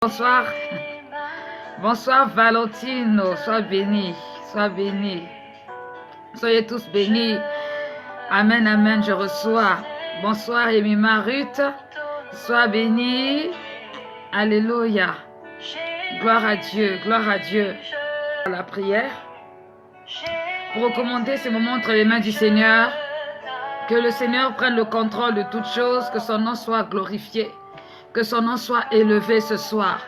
Bonsoir. Bonsoir Valentino. Sois béni. Sois béni. Soyez tous bénis. Amen, amen. Je reçois. Bonsoir Emima Ruth. Sois béni. Alléluia. Gloire à Dieu. Gloire à Dieu. La prière. Pour recommander ce moment entre les mains du Seigneur. Que le Seigneur prenne le contrôle de toutes choses. Que son nom soit glorifié. Que son nom soit élevé ce soir.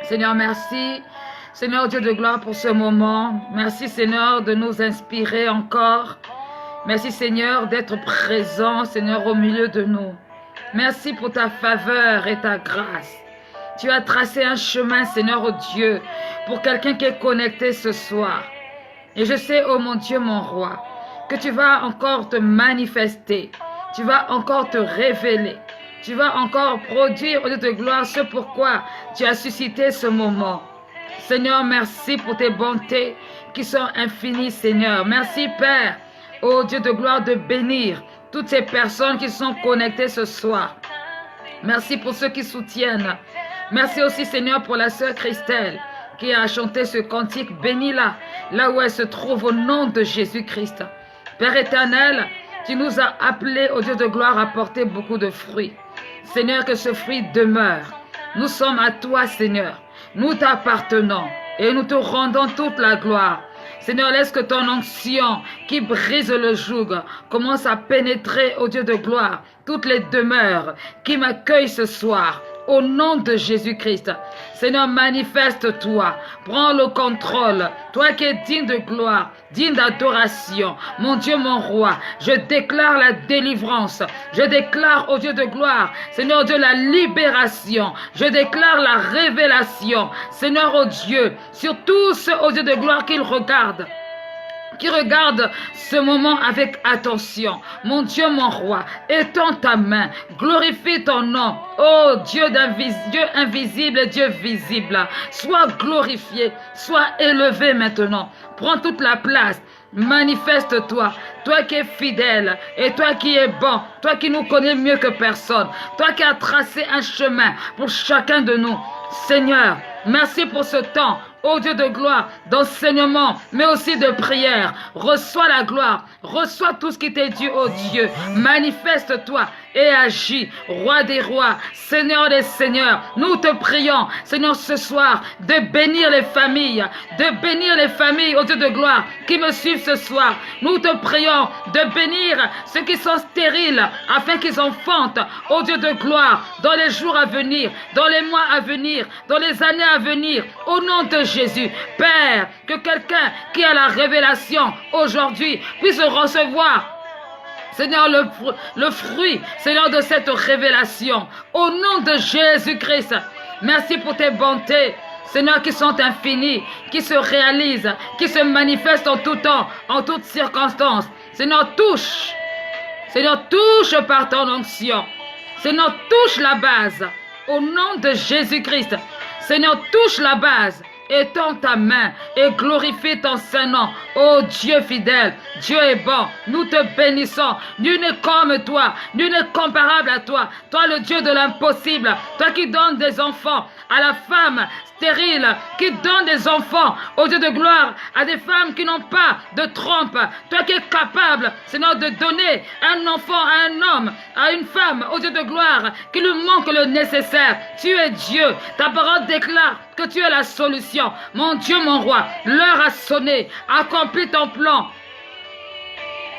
Seigneur, merci. Seigneur Dieu de gloire pour ce moment. Merci Seigneur de nous inspirer encore. Merci Seigneur d'être présent Seigneur au milieu de nous. Merci pour ta faveur et ta grâce. Tu as tracé un chemin Seigneur, oh Dieu, pour quelqu'un qui est connecté ce soir. Et je sais, oh mon Dieu, mon roi, que tu vas encore te manifester. Tu vas encore te révéler. Tu vas encore produire au Dieu de gloire ce pourquoi tu as suscité ce moment. Seigneur, merci pour tes bontés qui sont infinies, Seigneur. Merci, Père, ô Dieu de gloire, de bénir toutes ces personnes qui sont connectées ce soir. Merci pour ceux qui soutiennent. Merci aussi, Seigneur, pour la sœur Christelle qui a chanté ce cantique. Bénis-la, là où elle se trouve, au nom de Jésus-Christ. Père éternel, tu nous as appelés, ô Dieu de gloire, à porter beaucoup de fruits. Seigneur, que ce fruit demeure. Nous sommes à toi, Seigneur. Nous t'appartenons et nous te rendons toute la gloire. Seigneur, laisse que ton onction qui brise le joug commence à pénétrer, ô Dieu de gloire, toutes les demeures qui m'accueillent ce soir. Au nom de Jésus-Christ, Seigneur, manifeste-toi, prends le contrôle, toi qui es digne de gloire, digne d'adoration. Mon Dieu, mon roi, je déclare la délivrance, je déclare au Dieu de gloire, Seigneur Dieu, la libération, je déclare la révélation, Seigneur, oh Dieu, sur tous ceux, au Dieu de gloire, qu'ils regardent. Qui regarde ce moment avec attention. Mon Dieu, mon roi, étends ta main, glorifie ton nom. Oh Dieu invisible et Dieu visible, sois glorifié, sois élevé maintenant. Prends toute la place. Manifeste-toi, toi qui es fidèle et toi qui es bon, toi qui nous connais mieux que personne, toi qui as tracé un chemin pour chacun de nous. Seigneur, merci pour ce temps. Ô Dieu de gloire, d'enseignement, mais aussi de prière. Reçois la gloire, reçois tout ce qui t'est dû, ô Dieu. Manifeste-toi et agis, roi des rois, Seigneur des seigneurs. Nous te prions, Seigneur, ce soir, de bénir les familles, ô Dieu de gloire, qui me suivent ce soir. Nous te prions de bénir ceux qui sont stériles, afin qu'ils enfantent, ô Dieu de gloire, dans les jours à venir, dans les mois à venir, dans les années à venir, au nom de Jésus. Père, que quelqu'un qui a la révélation aujourd'hui puisse recevoir, Seigneur, le fruit, Seigneur, de cette révélation. Au nom de Jésus-Christ, merci pour tes bontés, Seigneur, qui sont infinies, qui se réalisent, qui se manifestent en tout temps, en toutes circonstances. Seigneur, touche par ton onction. Seigneur, touche la base. Au nom de Jésus-Christ, Seigneur, touche la base. Étends ta main et glorifie ton Saint-Nom. Oh Dieu fidèle, Dieu est bon. Nous te bénissons. Nul n'est comme toi, nul n'est comparable à toi. Toi le Dieu de l'impossible, toi qui donnes des enfants à la femme stérile, qui donne des enfants, au Dieu de gloire, à des femmes qui n'ont pas de trompe. Toi qui es capable, Seigneur, de donner un enfant à un homme, à une femme, au Dieu de gloire, qui lui manque le nécessaire. Tu es Dieu. Ta parole déclare que tu es la solution. Mon Dieu, mon roi, l'heure a sonné. Accomplis ton plan.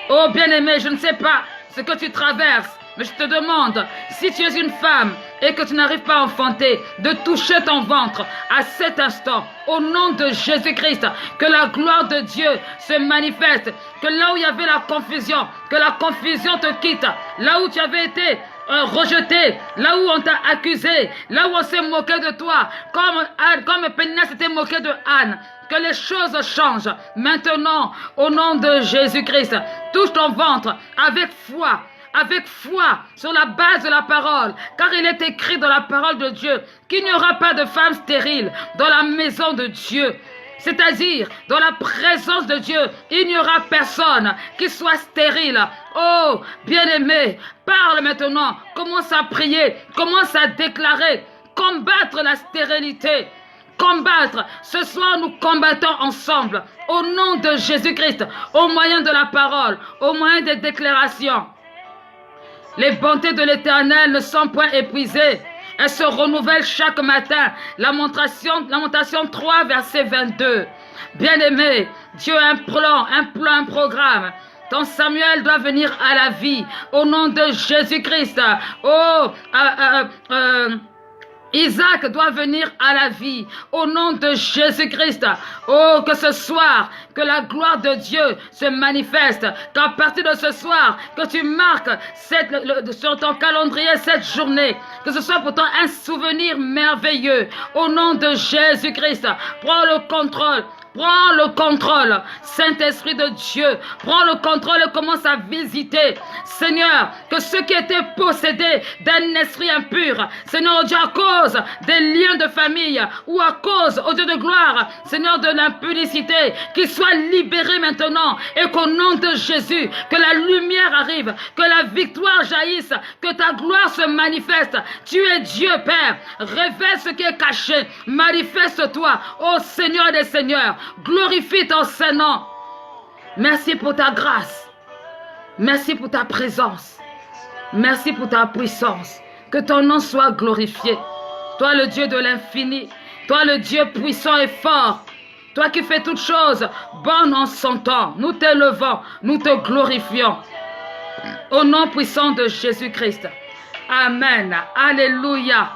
Oh bien-aimé, je ne sais pas ce que tu traverses, mais je te demande, si tu es une femme et que tu n'arrives pas à enfanter, de toucher ton ventre à cet instant, au nom de Jésus-Christ, que la gloire de Dieu se manifeste, que là où il y avait la confusion, que la confusion te quitte, là où tu avais été rejeté, là où on t'a accusé, là où on s'est moqué de toi, comme Péninnette s'était moqué de Anne. Que les choses changent maintenant au nom de Jésus-Christ. Touche ton ventre avec foi sur la base de la parole, car il est écrit dans la parole de Dieu qu'il n'y aura pas de femme stérile dans la maison de Dieu. C'est-à-dire, dans la présence de Dieu, il n'y aura personne qui soit stérile. Oh, bien-aimé, parle maintenant, commence à prier, commence à déclarer combattre la stérilité. Combattre. Ce soir, nous combattons ensemble. Au nom de Jésus-Christ. Au moyen de la parole. Au moyen des déclarations. Les bontés de l'Éternel ne sont point épuisées. Elles se renouvellent chaque matin. Lamentation 3, verset 22. Bien-aimé, Dieu a un programme. Ton Samuel doit venir à la vie. Au nom de Jésus-Christ. Isaac doit venir à la vie au nom de Jésus-Christ. Oh, que ce soir, que la gloire de Dieu se manifeste. Qu'à partir de ce soir, que tu marques sur ton calendrier cette journée. Que ce soit pour toi un souvenir merveilleux. Au nom de Jésus-Christ, prends le contrôle. Prends le contrôle, Saint-Esprit de Dieu. Prends le contrôle et commence à visiter. Seigneur, que ceux qui étaient possédés d'un esprit impur, Seigneur Dieu, à cause des liens de famille ou à cause, au Dieu de gloire, Seigneur, de l'impudicité, qu'ils soient libérés maintenant et qu'au nom de Jésus, que la lumière arrive, que la victoire jaillisse, que ta gloire se manifeste. Tu es Dieu, Père. Révèle ce qui est caché. Manifeste-toi, ô Seigneur des Seigneurs. Glorifie ton Saint-Nom. Merci pour ta grâce. Merci pour ta présence. Merci pour ta puissance. Que ton nom soit glorifié. Toi le Dieu de l'infini. Toi le Dieu puissant et fort. Toi qui fais toutes choses bonnes en son temps. Nous t'élevons. Nous te glorifions. Au nom puissant de Jésus-Christ. Amen. Alléluia.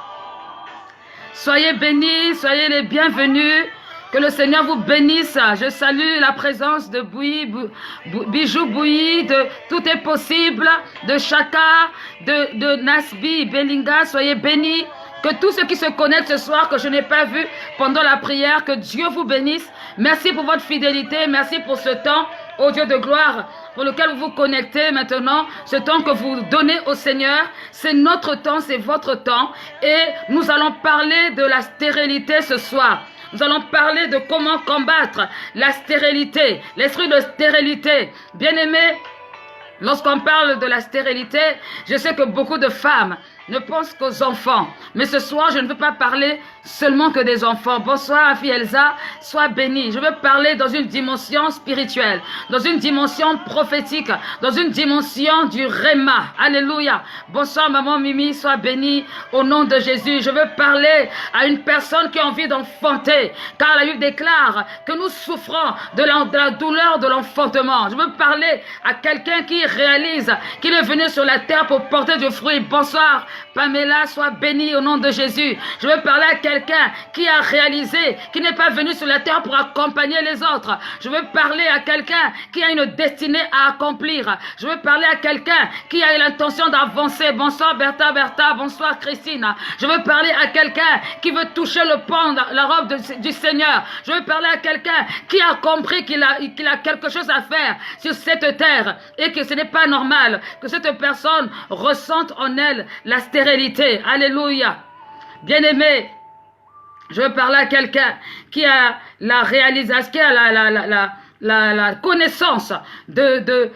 Soyez bénis. Soyez les bienvenus. Que le Seigneur vous bénisse. Je salue la présence de Bijou Bouilly, de Tout est possible, de Chaka, de Nasbi, Belinga. Soyez bénis. Que tous ceux qui se connectent ce soir, que je n'ai pas vu pendant la prière, que Dieu vous bénisse. Merci pour votre fidélité. Merci pour ce temps, ô Dieu de gloire, pour lequel vous vous connectez maintenant. Ce temps que vous donnez au Seigneur, c'est notre temps, c'est votre temps. Et nous allons parler de la stérilité ce soir. Nous allons parler de comment combattre la stérilité, l'esprit de stérilité. Bien-aimés, lorsqu'on parle de la stérilité, je sais que beaucoup de femmes ne pensent qu'aux enfants. Mais ce soir, je ne veux pas parler seulement que des enfants. Bonsoir, fille Elsa, sois bénie. Je veux parler dans une dimension spirituelle, dans une dimension prophétique, dans une dimension du Réma. Alléluia. Bonsoir, maman Mimi, sois bénie au nom de Jésus. Je veux parler à une personne qui a envie d'enfanter, car la Bible déclare que nous souffrons de la douleur de l'enfantement. Je veux parler à quelqu'un qui réalise qu'il est venu sur la terre pour porter du fruit. Bonsoir, Pamela, sois bénie au nom de Jésus. Je veux parler à quelqu'un qui a réalisé qu'il n'est pas venu sur la terre pour accompagner les autres. Je veux parler à quelqu'un qui a une destinée à accomplir. Je veux parler à quelqu'un qui a l'intention d'avancer. Bonsoir Bertha, bonsoir Christine. Je veux parler à quelqu'un qui veut toucher le pan, la robe du Seigneur. Je veux parler à quelqu'un qui a compris qu'il a quelque chose à faire sur cette terre et que ce n'est pas normal que cette personne ressente en elle la stérilité. Alléluia. Bien-aimé, je veux parler à quelqu'un qui a la réalisation, qui a la connaissance de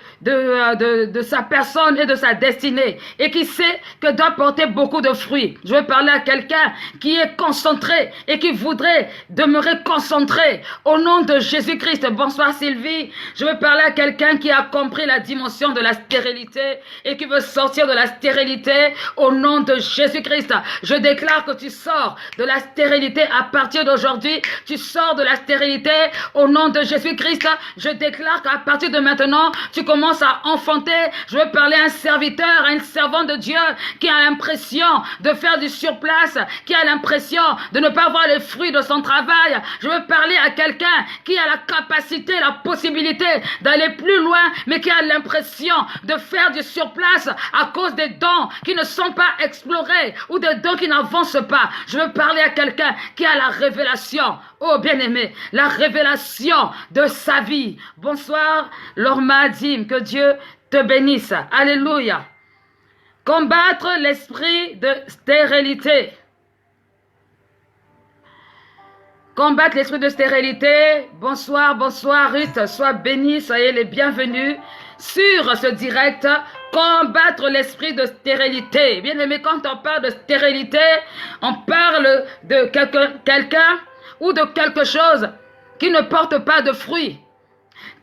sa personne et de sa destinée et qui sait que doit porter beaucoup de fruits. Je veux parler à quelqu'un qui est concentré et qui voudrait demeurer concentré au nom de Jésus-Christ. Bonsoir Sylvie. Je veux parler à quelqu'un qui a compris la dimension de la stérilité et qui veut sortir de la stérilité au nom de Jésus-Christ. Je déclare que tu sors de la stérilité à partir d'aujourd'hui. Tu sors de la stérilité au nom de Jésus-Christ. Je déclare qu'à partir de maintenant, tu commences à enfanter. Je veux parler à un serviteur, à une servante de Dieu qui a l'impression de faire du surplace, qui a l'impression de ne pas voir les fruits de son travail. Je veux parler à quelqu'un qui a la capacité, la possibilité d'aller plus loin, mais qui a l'impression de faire du surplace à cause des dons qui ne sont pas explorés ou des dons qui n'avancent pas. Je veux parler à quelqu'un qui a la révélation. Oh bien-aimé, la révélation de sa vie. Bonsoir, Lorma Dim, que Dieu te bénisse. Alléluia. Combattre l'esprit de stérilité. Combattre l'esprit de stérilité. Bonsoir, bonsoir Ruth. Sois bénie, soyez les bienvenus sur ce direct. Combattre l'esprit de stérilité. Bien aimé, quand on parle de stérilité, on parle de quelqu'un ou de quelque chose qui ne porte pas de fruits.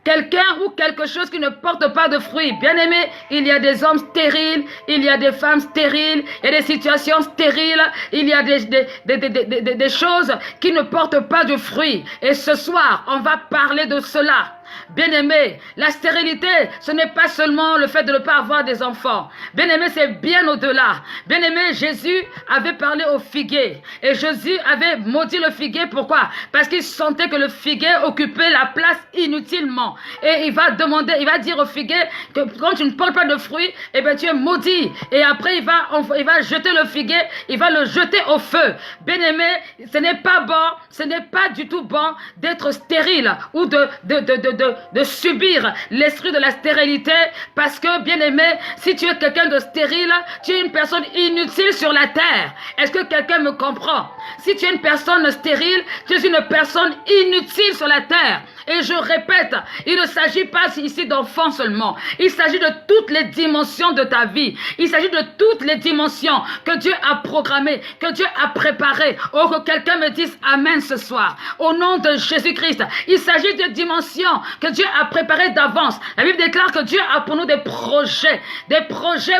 Quelqu'un ou quelque chose qui ne porte pas de fruits. Bien aimé, il y a des hommes stériles, il y a des femmes stériles, il y a des situations stériles, il y a des choses qui ne portent pas de fruits. Et ce soir, on va parler de cela. Bien-aimé, la stérilité, ce n'est pas seulement le fait de ne pas avoir des enfants. Bien-aimé, c'est bien au-delà. Bien-aimé, Jésus avait parlé au figuier. Et Jésus avait maudit le figuier. Pourquoi? Parce qu'il sentait que le figuier occupait la place inutilement. Et il va demander, il va dire au figuier que quand tu ne portes pas de fruits, eh bien tu es maudit. Et après, il va jeter le figuier, il va le jeter au feu. Bien-aimé, ce n'est pas bon, ce n'est pas du tout bon d'être stérile ou de subir l'esprit de la stérilité, parce que, bien aimé, si tu es quelqu'un de stérile, tu es une personne inutile sur la terre. Est-ce que quelqu'un me comprend? Si tu es une personne stérile, tu es une personne inutile sur la terre. Et je répète, il ne s'agit pas ici d'enfants seulement. Il s'agit de toutes les dimensions de ta vie. Il s'agit de toutes les dimensions que Dieu a programmées, que Dieu a préparées. Oh, que quelqu'un me dise Amen ce soir. Au nom de Jésus-Christ, il s'agit de dimensions que Dieu a préparées d'avance. La Bible déclare que Dieu a pour nous des projets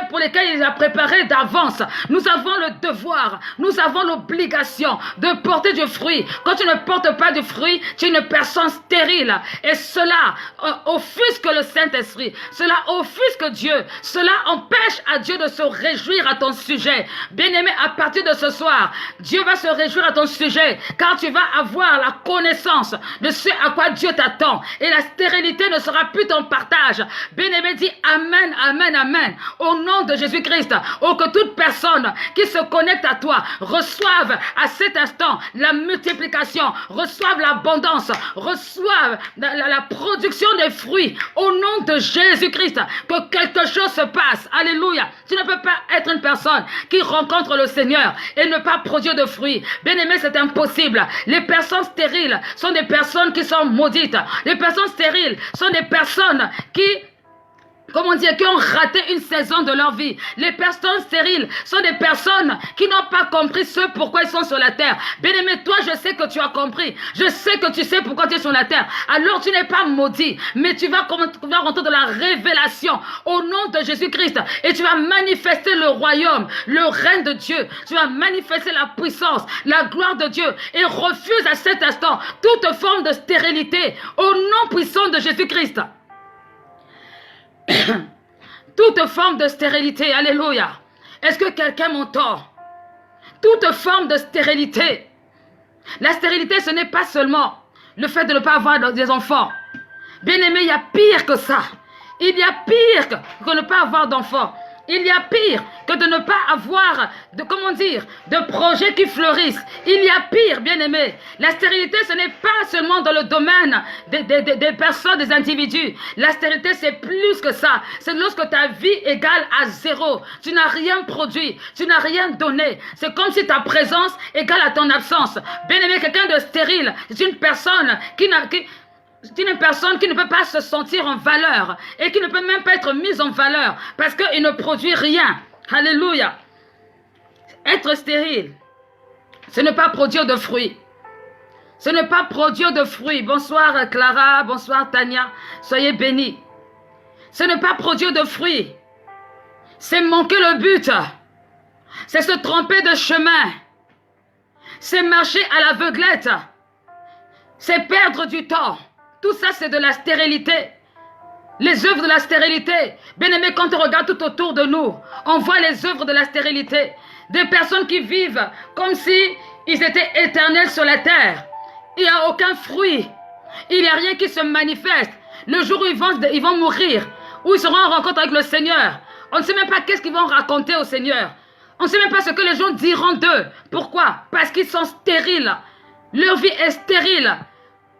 pour lesquels il a préparé d'avance. Nous avons le devoir, nous avons l'obligation de porter du fruit. Quand tu ne portes pas de fruit, tu es une personne stérile. Et cela offusque le Saint-Esprit. Cela offusque Dieu. Cela empêche à Dieu de se réjouir à ton sujet. Bien-aimé, à partir de ce soir, Dieu va se réjouir à ton sujet, car tu vas avoir la connaissance de ce à quoi Dieu t'attend. Et la stérilité ne sera plus ton partage. Bien-aimé, dis Amen, Amen, Amen. Au nom de Jésus-Christ, oh, que toute personne qui se connecte à toi reçoive à cet instant la multiplication, reçoive l'abondance, reçoive la production des fruits. Au nom de Jésus-Christ, que quelque chose se passe. Alléluia. Tu ne peux pas être une personne qui rencontre le Seigneur et ne pas produire de fruits. Bien-aimé, c'est impossible. Les personnes stériles sont des personnes qui sont maudites. Les personnes stériles sont des personnes qui ont raté une saison de leur vie. Les personnes stériles sont des personnes qui n'ont pas compris ce pourquoi ils sont sur la terre. Bien-aimé, toi, je sais que tu as compris. Je sais que tu sais pourquoi tu es sur la terre. Alors, tu n'es pas maudit, mais tu vas rentrer dans la révélation au nom de Jésus-Christ. Et tu vas manifester le royaume, le règne de Dieu. Tu vas manifester la puissance, la gloire de Dieu. Et refuse à cet instant toute forme de stérilité au nom puissant de Jésus-Christ. Toute forme de stérilité, alléluia. Est-ce que quelqu'un m'entend? Toute forme de stérilité. La stérilité, ce n'est pas seulement le fait de ne pas avoir des enfants. Bien aimé, il y a pire que ça. Il y a pire que ne pas avoir d'enfants. Il y a pire que de ne pas avoir de projets qui fleurissent. Il y a pire, bien-aimé. La stérilité, ce n'est pas seulement dans le domaine des personnes, des individus. La stérilité, c'est plus que ça. C'est lorsque ta vie égale à zéro. Tu n'as rien produit. Tu n'as rien donné. C'est comme si ta présence égale à ton absence. Bien-aimé, quelqu'un de stérile, c'est une personne c'est une personne qui ne peut pas se sentir en valeur et qui ne peut même pas être mise en valeur parce qu'il ne produit rien. Alléluia. Être stérile, ce n'est pas produire de fruits. Ce n'est pas produire de fruits. Bonsoir Clara, bonsoir Tania, soyez bénis. Ce n'est pas produire de fruits. C'est manquer le but. C'est se tromper de chemin. C'est marcher à l'aveuglette. C'est perdre du temps. Tout ça, c'est de la stérilité. Les œuvres de la stérilité. Bien-aimé, quand on regarde tout autour de nous, on voit les œuvres de la stérilité. Des personnes qui vivent comme si ils étaient éternels sur la terre. Il n'y a aucun fruit. Il n'y a rien qui se manifeste. Le jour où ils vont mourir, où ils seront en rencontre avec le Seigneur, on ne sait même pas qu'est-ce qu'ils vont raconter au Seigneur. On ne sait même pas ce que les gens diront d'eux. Pourquoi? Parce qu'ils sont stériles. Leur vie est stérile.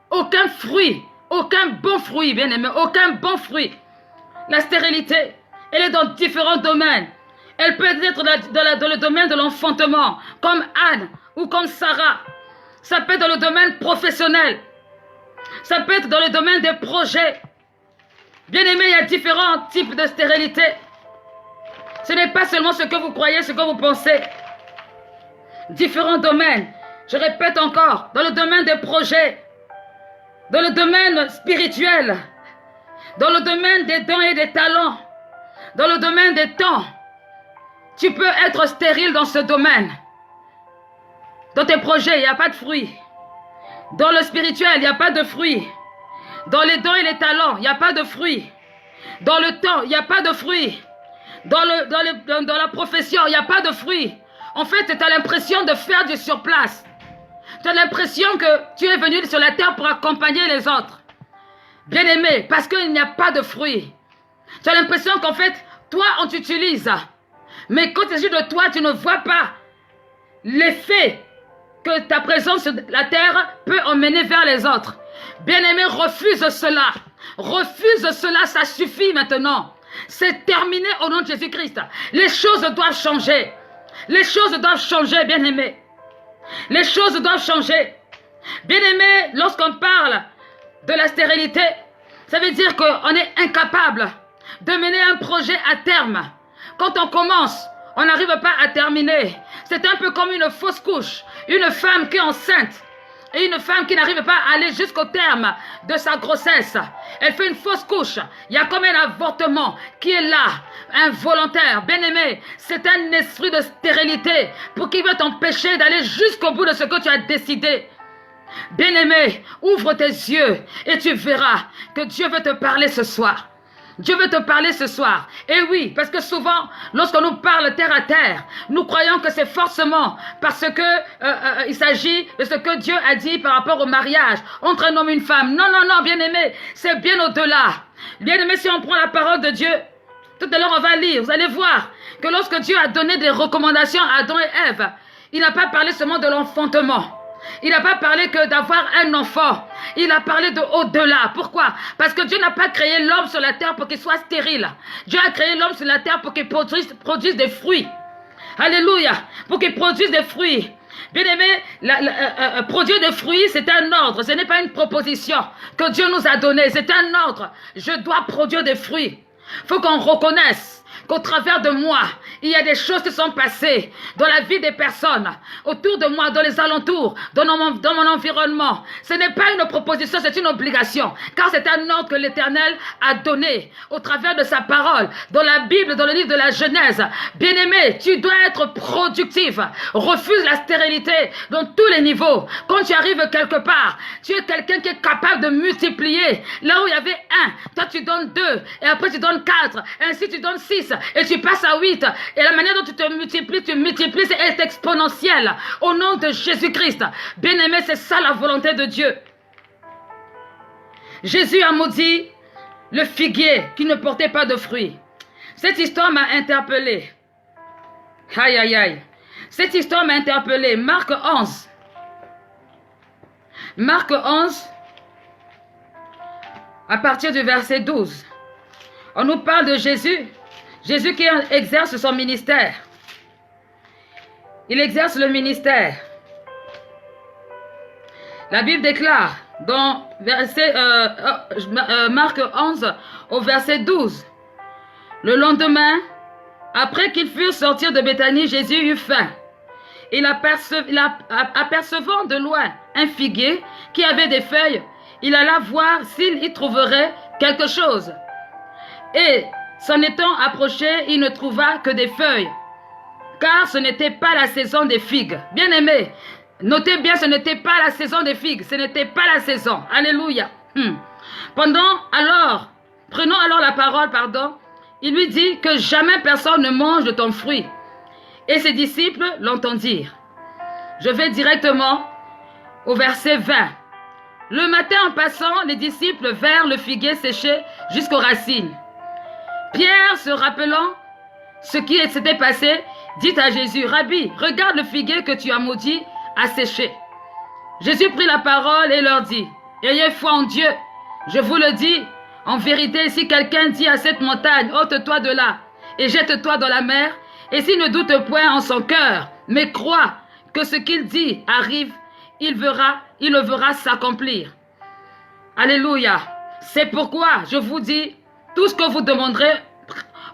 Aucun fruit. Aucun bon fruit, bien aimé, aucun bon fruit. La stérilité, elle est dans différents domaines. Elle peut être dans le domaine de l'enfantement, comme Anne ou comme Sarah. Ça peut être dans le domaine professionnel. Ça peut être dans le domaine des projets. Bien-aimés, il y a différents types de stérilité. Ce n'est pas seulement ce que vous croyez, ce que vous pensez. Différents domaines. Je répète encore, dans le domaine des projets, dans le domaine spirituel, dans le domaine des dons et des talents, dans le domaine des temps, tu peux être stérile dans ce domaine. Dans tes projets, il n'y a pas de fruits. Dans le spirituel, il n'y a pas de fruits. Dans les dons et les talents, il n'y a pas de fruits. Dans le temps, il n'y a pas de fruits. Dans la profession, il n'y a pas de fruits. En fait, tu as l'impression de faire du surplace. Tu as l'impression que tu es venu sur la terre pour accompagner les autres. Bien-aimé, parce qu'il n'y a pas de fruits. Tu as l'impression qu'en fait, toi, on t'utilise. Mais quand il s'agit de toi, tu ne vois pas l'effet que ta présence sur la terre peut emmener vers les autres. Bien-aimé, refuse cela. Refuse cela, ça suffit maintenant. C'est terminé au nom de Jésus-Christ. Les choses doivent changer. Les choses doivent changer, bien-aimé. Les choses doivent changer. Bien-aimé, lorsqu'on parle de la stérilité, ça veut dire qu'on est incapable de mener un projet à terme. Quand on commence, on n'arrive pas à terminer. C'est un peu comme une fausse couche. Une femme qui est enceinte et une femme qui n'arrive pas à aller jusqu'au terme de sa grossesse. Elle fait une fausse couche. Il y a comme un avortement qui est là, involontaire. Bien-aimé, c'est un esprit de stérilité pour qui veut t'empêcher d'aller jusqu'au bout de ce que tu as décidé. Bien-aimé, ouvre tes yeux et tu verras que Dieu veut te parler ce soir. Dieu veut te parler ce soir. Et oui, parce que souvent, lorsqu'on nous parle terre à terre, nous croyons que c'est forcément parce que il s'agit de ce que Dieu a dit par rapport au mariage entre un homme et une femme. Non, non, non, bien-aimé, c'est bien au-delà. Bien-aimé, si on prend la parole de Dieu, tout à l'heure on va lire, vous allez voir que lorsque Dieu a donné des recommandations à Adam et Ève, il n'a pas parlé seulement de l'enfantement. Il n'a pas parlé que d'avoir un enfant. Il a parlé de au-delà. Pourquoi? Parce que Dieu n'a pas créé l'homme sur la terre pour qu'il soit stérile. Dieu a créé l'homme sur la terre pour qu'il produise des fruits. Alléluia. Pour qu'il produise des fruits. Bien-aimé, produire des fruits, c'est un ordre. Ce n'est pas une proposition que Dieu nous a donnée. C'est un ordre. Je dois produire des fruits. Il faut qu'on reconnaisse qu'au travers de moi, il y a des choses qui sont passées dans la vie des personnes, autour de moi, dans les alentours, dans mon environnement. Ce n'est pas une proposition, c'est une obligation, car c'est un ordre que l'Éternel a donné au travers de sa parole, dans la Bible, dans le livre de la Genèse. Bien-aimé, tu dois être productif. Refuse la stérilité dans tous les niveaux. Quand tu arrives quelque part, tu es quelqu'un qui est capable de multiplier. Là où il y avait 1, toi tu donnes 2, et après tu donnes 4, et ainsi tu donnes 6, et tu passes à 8. Et la manière dont tu multiplies, c'est exponentiel. Au nom de Jésus-Christ. Bien-aimé, c'est ça la volonté de Dieu. Jésus a maudit le figuier qui ne portait pas de fruits. Cette histoire m'a interpellé. Aïe, aïe, aïe. Cette histoire m'a interpellé. Marc 11. Marc 11, à partir du verset 12. On nous parle de Jésus. Jésus qui exerce son ministère. Il exerce le ministère. La Bible déclare dans Marc 11 au verset 12. Le lendemain, après qu'ils furent sortis de Béthanie, Jésus eut faim. Apercevant de loin un figuier qui avait des feuilles, il alla voir s'il y trouverait quelque chose. Et s'en étant approché, il ne trouva que des feuilles, car ce n'était pas la saison des figues. Bien-aimés, notez bien, ce n'était pas la saison des figues, ce n'était pas la saison. Alléluia. Prenons alors la parole, il lui dit que jamais personne ne mange de ton fruit. Et ses disciples l'entendirent. Je vais directement au verset 20. Le matin en passant, les disciples vinrent le figuier séché jusqu'aux racines. Pierre, se rappelant ce qui s'était passé, dit à Jésus, « Rabbi, regarde le figuier que tu as maudit à sécher. » Jésus prit la parole et leur dit, « Ayez foi en Dieu. Je vous le dis, en vérité, si quelqu'un dit à cette montagne, ôte-toi de là et jette-toi dans la mer, et s'il ne doute point en son cœur, mais croit que ce qu'il dit arrive, il le verra s'accomplir. Alléluia. C'est pourquoi je vous dis, tout ce que vous demanderez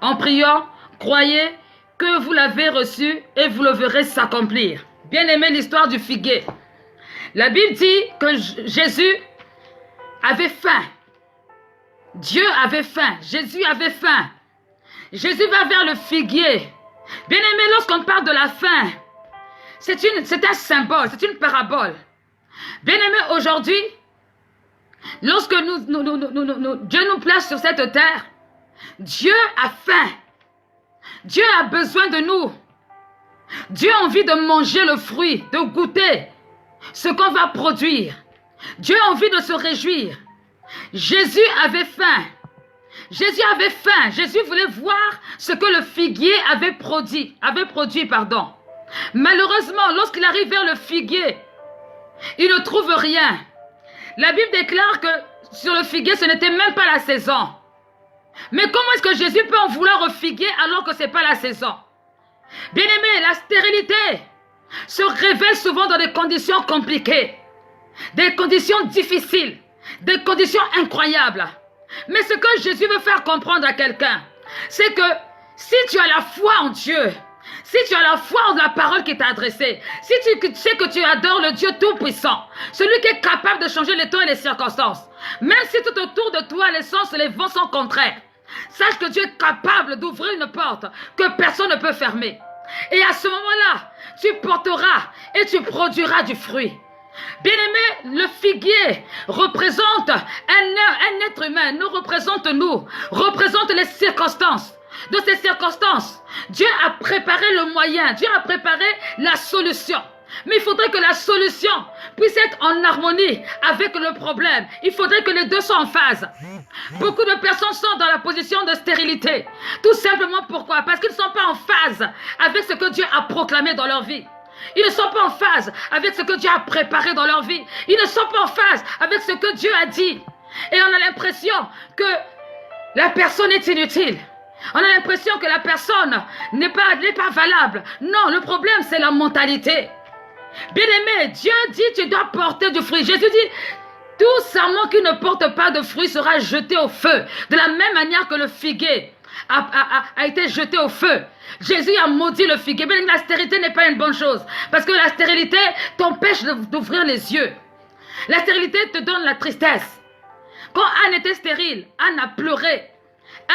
en priant, croyez que vous l'avez reçu et vous le verrez s'accomplir. Bien aimé l'histoire du figuier. La Bible dit que Jésus avait faim. Dieu avait faim. Jésus avait faim. Jésus va vers le figuier. Bien aimé, lorsqu'on parle de la faim, c'est un symbole, c'est une parabole. Bien aimé, aujourd'hui, lorsque Dieu nous place sur cette terre, Dieu a faim. Dieu a besoin de nous. Dieu a envie de manger le fruit, de goûter ce qu'on va produire. Dieu a envie de se réjouir. Jésus avait faim. Jésus avait faim. Jésus voulait voir ce que le figuier avait produit. Malheureusement, lorsqu'il arrive vers le figuier, il ne trouve rien. La Bible déclare que sur le figuier, ce n'était même pas la saison. Mais comment est-ce que Jésus peut en vouloir au figuier alors que ce n'est pas la saison? Bien-aimé, la stérilité se révèle souvent dans des conditions compliquées, des conditions difficiles, des conditions incroyables. Mais ce que Jésus veut faire comprendre à quelqu'un, c'est que si tu as la foi en Dieu, si tu as la foi en la parole qui t'a adressée, si tu sais que tu adores le Dieu Tout-Puissant, celui qui est capable de changer les temps et les circonstances, même si tout autour de toi les sens et les vents sont contraires, sache que Dieu est capable d'ouvrir une porte que personne ne peut fermer. Et à ce moment-là, tu porteras et tu produiras du fruit. Bien-aimé, le figuier représente un être humain, nous représente nous, représente les circonstances. De ces circonstances, Dieu a préparé le moyen, Dieu a préparé la solution. Mais il faudrait que la solution puisse être en harmonie avec le problème. Il faudrait que les deux soient en phase. Beaucoup de personnes sont dans la position de stérilité. Tout simplement pourquoi? Parce qu'ils ne sont pas en phase avec ce que Dieu a proclamé dans leur vie. Ils ne sont pas en phase avec ce que Dieu a préparé dans leur vie. Ils ne sont pas en phase avec ce que Dieu a dit. Et on a l'impression que la personne est inutile. On a l'impression que la personne n'est pas valable. Non, le problème c'est la mentalité. Bien-aimé, Dieu dit tu dois porter du fruit. Jésus dit tout serment qui ne porte pas de fruit sera jeté au feu. De la même manière que le figuier a été jeté au feu. Jésus a maudit le figuier. Mais la stérilité n'est pas une bonne chose. Parce que la stérilité t'empêche d'ouvrir les yeux. La stérilité te donne la tristesse. Quand Anne était stérile, Anne a pleuré.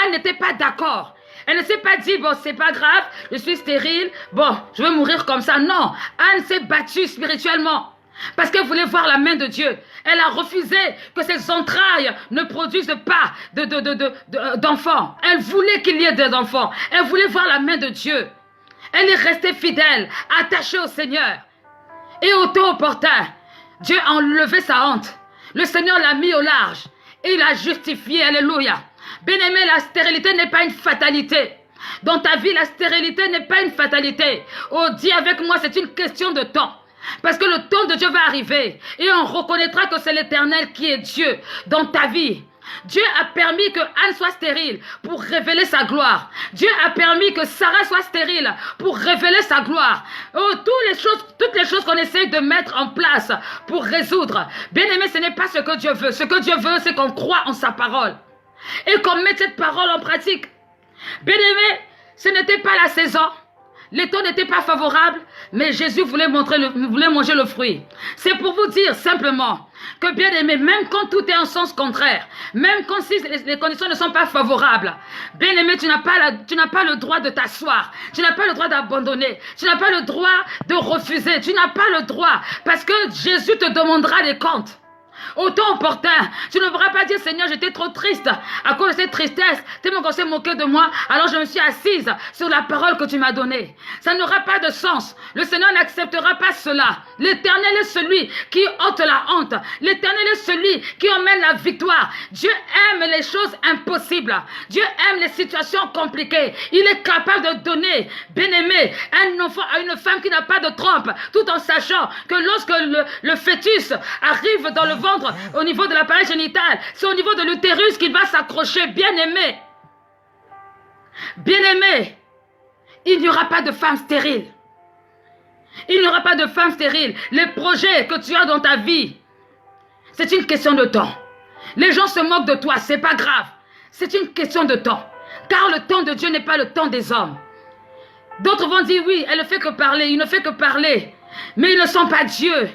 Anne n'était pas d'accord. Elle ne s'est pas dit, bon, c'est pas grave, je suis stérile, bon, je vais mourir comme ça. Non, Anne s'est battue spirituellement. Parce qu'elle voulait voir la main de Dieu. Elle a refusé que ses entrailles ne produisent pas d'enfants. Elle voulait qu'il y ait des enfants. Elle voulait voir la main de Dieu. Elle est restée fidèle, attachée au Seigneur. Et au temps opportun, Dieu a enlevé sa honte. Le Seigneur l'a mis au large. Et il l'a justifié, alléluia. Bien-aimé, la stérilité n'est pas une fatalité. Dans ta vie, la stérilité n'est pas une fatalité. Oh, dis avec moi, c'est une question de temps. Parce que le temps de Dieu va arriver. Et on reconnaîtra que c'est l'Éternel qui est Dieu dans ta vie. Dieu a permis que Anne soit stérile pour révéler sa gloire. Dieu a permis que Sarah soit stérile pour révéler sa gloire. Oh, toutes les choses qu'on essaye de mettre en place pour résoudre. Bien-aimé, ce n'est pas ce que Dieu veut. Ce que Dieu veut, c'est qu'on croit en sa parole. Et qu'on mette cette parole en pratique. Bien-aimé, ce n'était pas la saison. Les temps n'étaient pas favorables, mais Jésus voulait manger le fruit. C'est pour vous dire simplement que bien-aimé, même quand tout est en sens contraire, même quand si les conditions ne sont pas favorables, bien-aimé, tu n'as pas le droit de t'asseoir, tu n'as pas le droit d'abandonner, tu n'as pas le droit de refuser, tu n'as pas le droit, parce que Jésus te demandera des comptes. Au temps opportun, tu ne pourras pas dire Seigneur, j'étais trop triste à cause de cette tristesse, tellement qu'on s'est moqué de moi, alors je me suis assise sur la parole que tu m'as donnée. Ça n'aura pas de sens. Le Seigneur n'acceptera pas cela. L'Éternel est celui qui ôte la honte. L'Éternel est celui qui emmène la victoire. Dieu aime les choses impossibles. Dieu aime les situations compliquées. Il est capable de donner, bien-aimé, un enfant à une femme qui n'a pas de trompe, tout en sachant que lorsque le fœtus arrive dans le ventre, au niveau de l'appareil génital, c'est au niveau de l'utérus qu'il va s'accrocher. Bien-aimé, bien-aimé, il n'y aura pas de femme stérile. Il n'y aura pas de femme stérile. Les projets que tu as dans ta vie, c'est une question de temps. Les gens se moquent de toi, c'est pas grave. C'est une question de temps. Car le temps de Dieu n'est pas le temps des hommes. D'autres vont dire, oui, elle ne fait que parler, il ne fait que parler. Mais ils ne sont pas Dieu.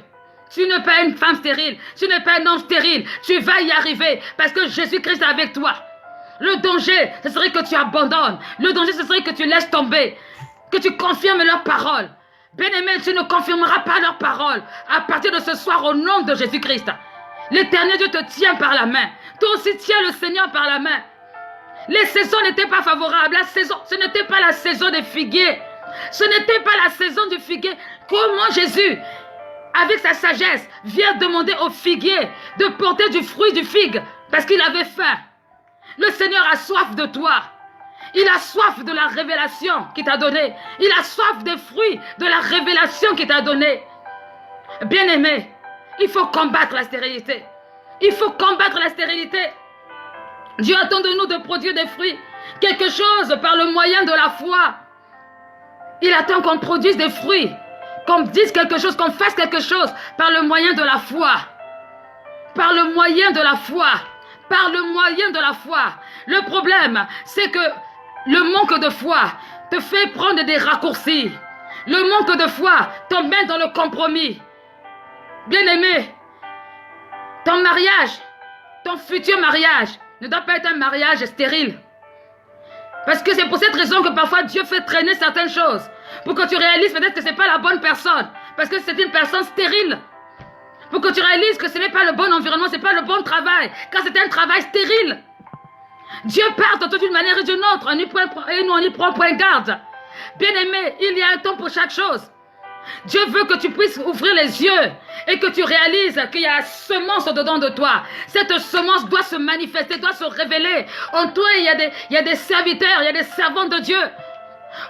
Tu n'es pas une femme stérile, tu n'es pas un homme stérile. Tu vas y arriver parce que Jésus-Christ est avec toi. Le danger, ce serait que tu abandonnes. Le danger, ce serait que tu laisses tomber. Que tu confirmes leurs paroles. Bien-aimé, tu ne confirmeras pas leurs paroles. À partir de ce soir, au nom de Jésus-Christ. L'Éternel Dieu te tient par la main. Toi aussi, tiens le Seigneur par la main. Les saisons n'étaient pas favorables. La saison, ce n'était pas la saison des figuiers. Ce n'était pas la saison du figuier. Comment Jésus, avec sa sagesse, vient demander aux figuiers de porter du fruit du figue parce qu'il avait faim. Le Seigneur a soif de toi. Il a soif de la révélation qu'il t'a donnée. Il a soif des fruits de la révélation qu'il t'a donnée. Bien-aimé, il faut combattre la stérilité. Il faut combattre la stérilité. Dieu attend de nous de produire des fruits. Quelque chose par le moyen de la foi. Il attend qu'on produise des fruits. Qu'on dise quelque chose, qu'on fasse quelque chose par le moyen de la foi. Par le moyen de la foi. Par le moyen de la foi. Le problème, c'est que le manque de foi te fait prendre des raccourcis. Le manque de foi t'emmène dans le compromis. Bien-aimé, ton mariage, ton futur mariage ne doit pas être un mariage stérile. Parce que c'est pour cette raison que parfois Dieu fait traîner certaines choses. Pour que tu réalises peut-être que ce n'est pas la bonne personne. Parce que c'est une personne stérile. Pour que tu réalises que ce n'est pas le bon environnement, ce n'est pas le bon travail. Car c'est un travail stérile. Dieu parle tantôt d'une manière et d'une autre. Et nous on y prend point garde. Bien-aimé, il y a un temps pour chaque chose. Dieu veut que tu puisses ouvrir les yeux et que tu réalises qu'il y a une semence dedans de toi. Cette semence doit se manifester, doit se révéler. En toi, il y a des serviteurs, il y a des servants de Dieu.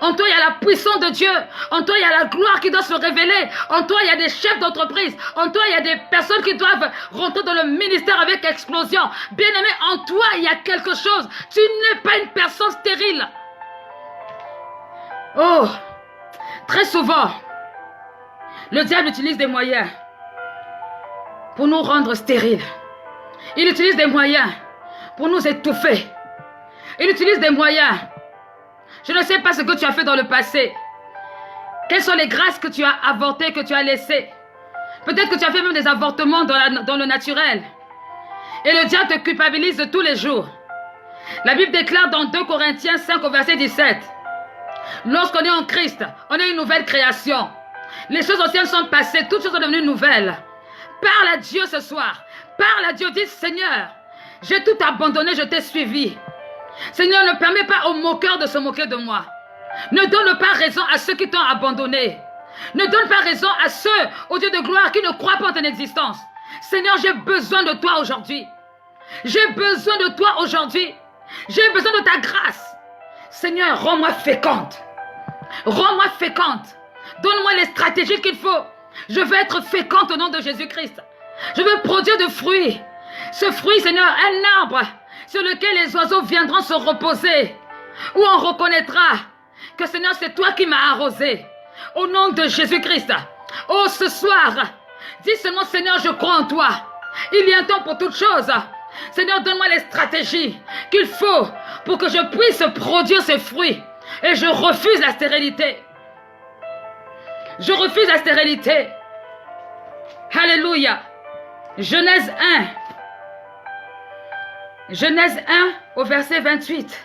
En toi, il y a la puissance de Dieu. En toi, il y a la gloire qui doit se révéler. En toi, il y a des chefs d'entreprise. En toi, il y a des personnes qui doivent rentrer dans le ministère avec explosion. Bien-aimé, en toi, il y a quelque chose. Tu n'es pas une personne stérile. Oh, très souvent, le diable utilise des moyens pour nous rendre stériles. Il utilise des moyens pour nous étouffer. Il utilise des moyens. Je ne sais pas ce que tu as fait dans le passé. Quelles sont les grâces que tu as avortées, que tu as laissées. Peut-être que tu as fait même des avortements dans le naturel. Et le diable te culpabilise tous les jours. La Bible déclare dans 2 Corinthiens 5 au verset 17. Lorsqu'on est en Christ, on est une nouvelle création. Les choses anciennes sont passées, toutes choses sont devenues nouvelles. Parle à Dieu ce soir. Parle à Dieu, dis Seigneur, j'ai tout abandonné, je t'ai suivi. Seigneur, ne permets pas aux moqueurs de se moquer de moi. Ne donne pas raison à ceux qui t'ont abandonné. Ne donne pas raison à ceux, au Dieu de gloire, qui ne croient pas en ton existence. Seigneur, j'ai besoin de toi aujourd'hui. J'ai besoin de toi aujourd'hui. J'ai besoin de ta grâce. Seigneur, rends-moi féconde. Rends-moi féconde. Donne-moi les stratégies qu'il faut. Je veux être féconde au nom de Jésus-Christ. Je veux produire de fruits. Ce fruit, Seigneur, un arbre sur lequel les oiseaux viendront se reposer. Où on reconnaîtra que, Seigneur, c'est toi qui m'as arrosé. Au nom de Jésus-Christ. Oh, ce soir, dis seulement, Seigneur, je crois en toi. Il y a un temps pour toutes choses. Seigneur, donne-moi les stratégies qu'il faut pour que je puisse produire ces fruits. Et je refuse la stérilité. Je refuse la stérilité. Alléluia. Genèse 1. Genèse 1 au verset 28.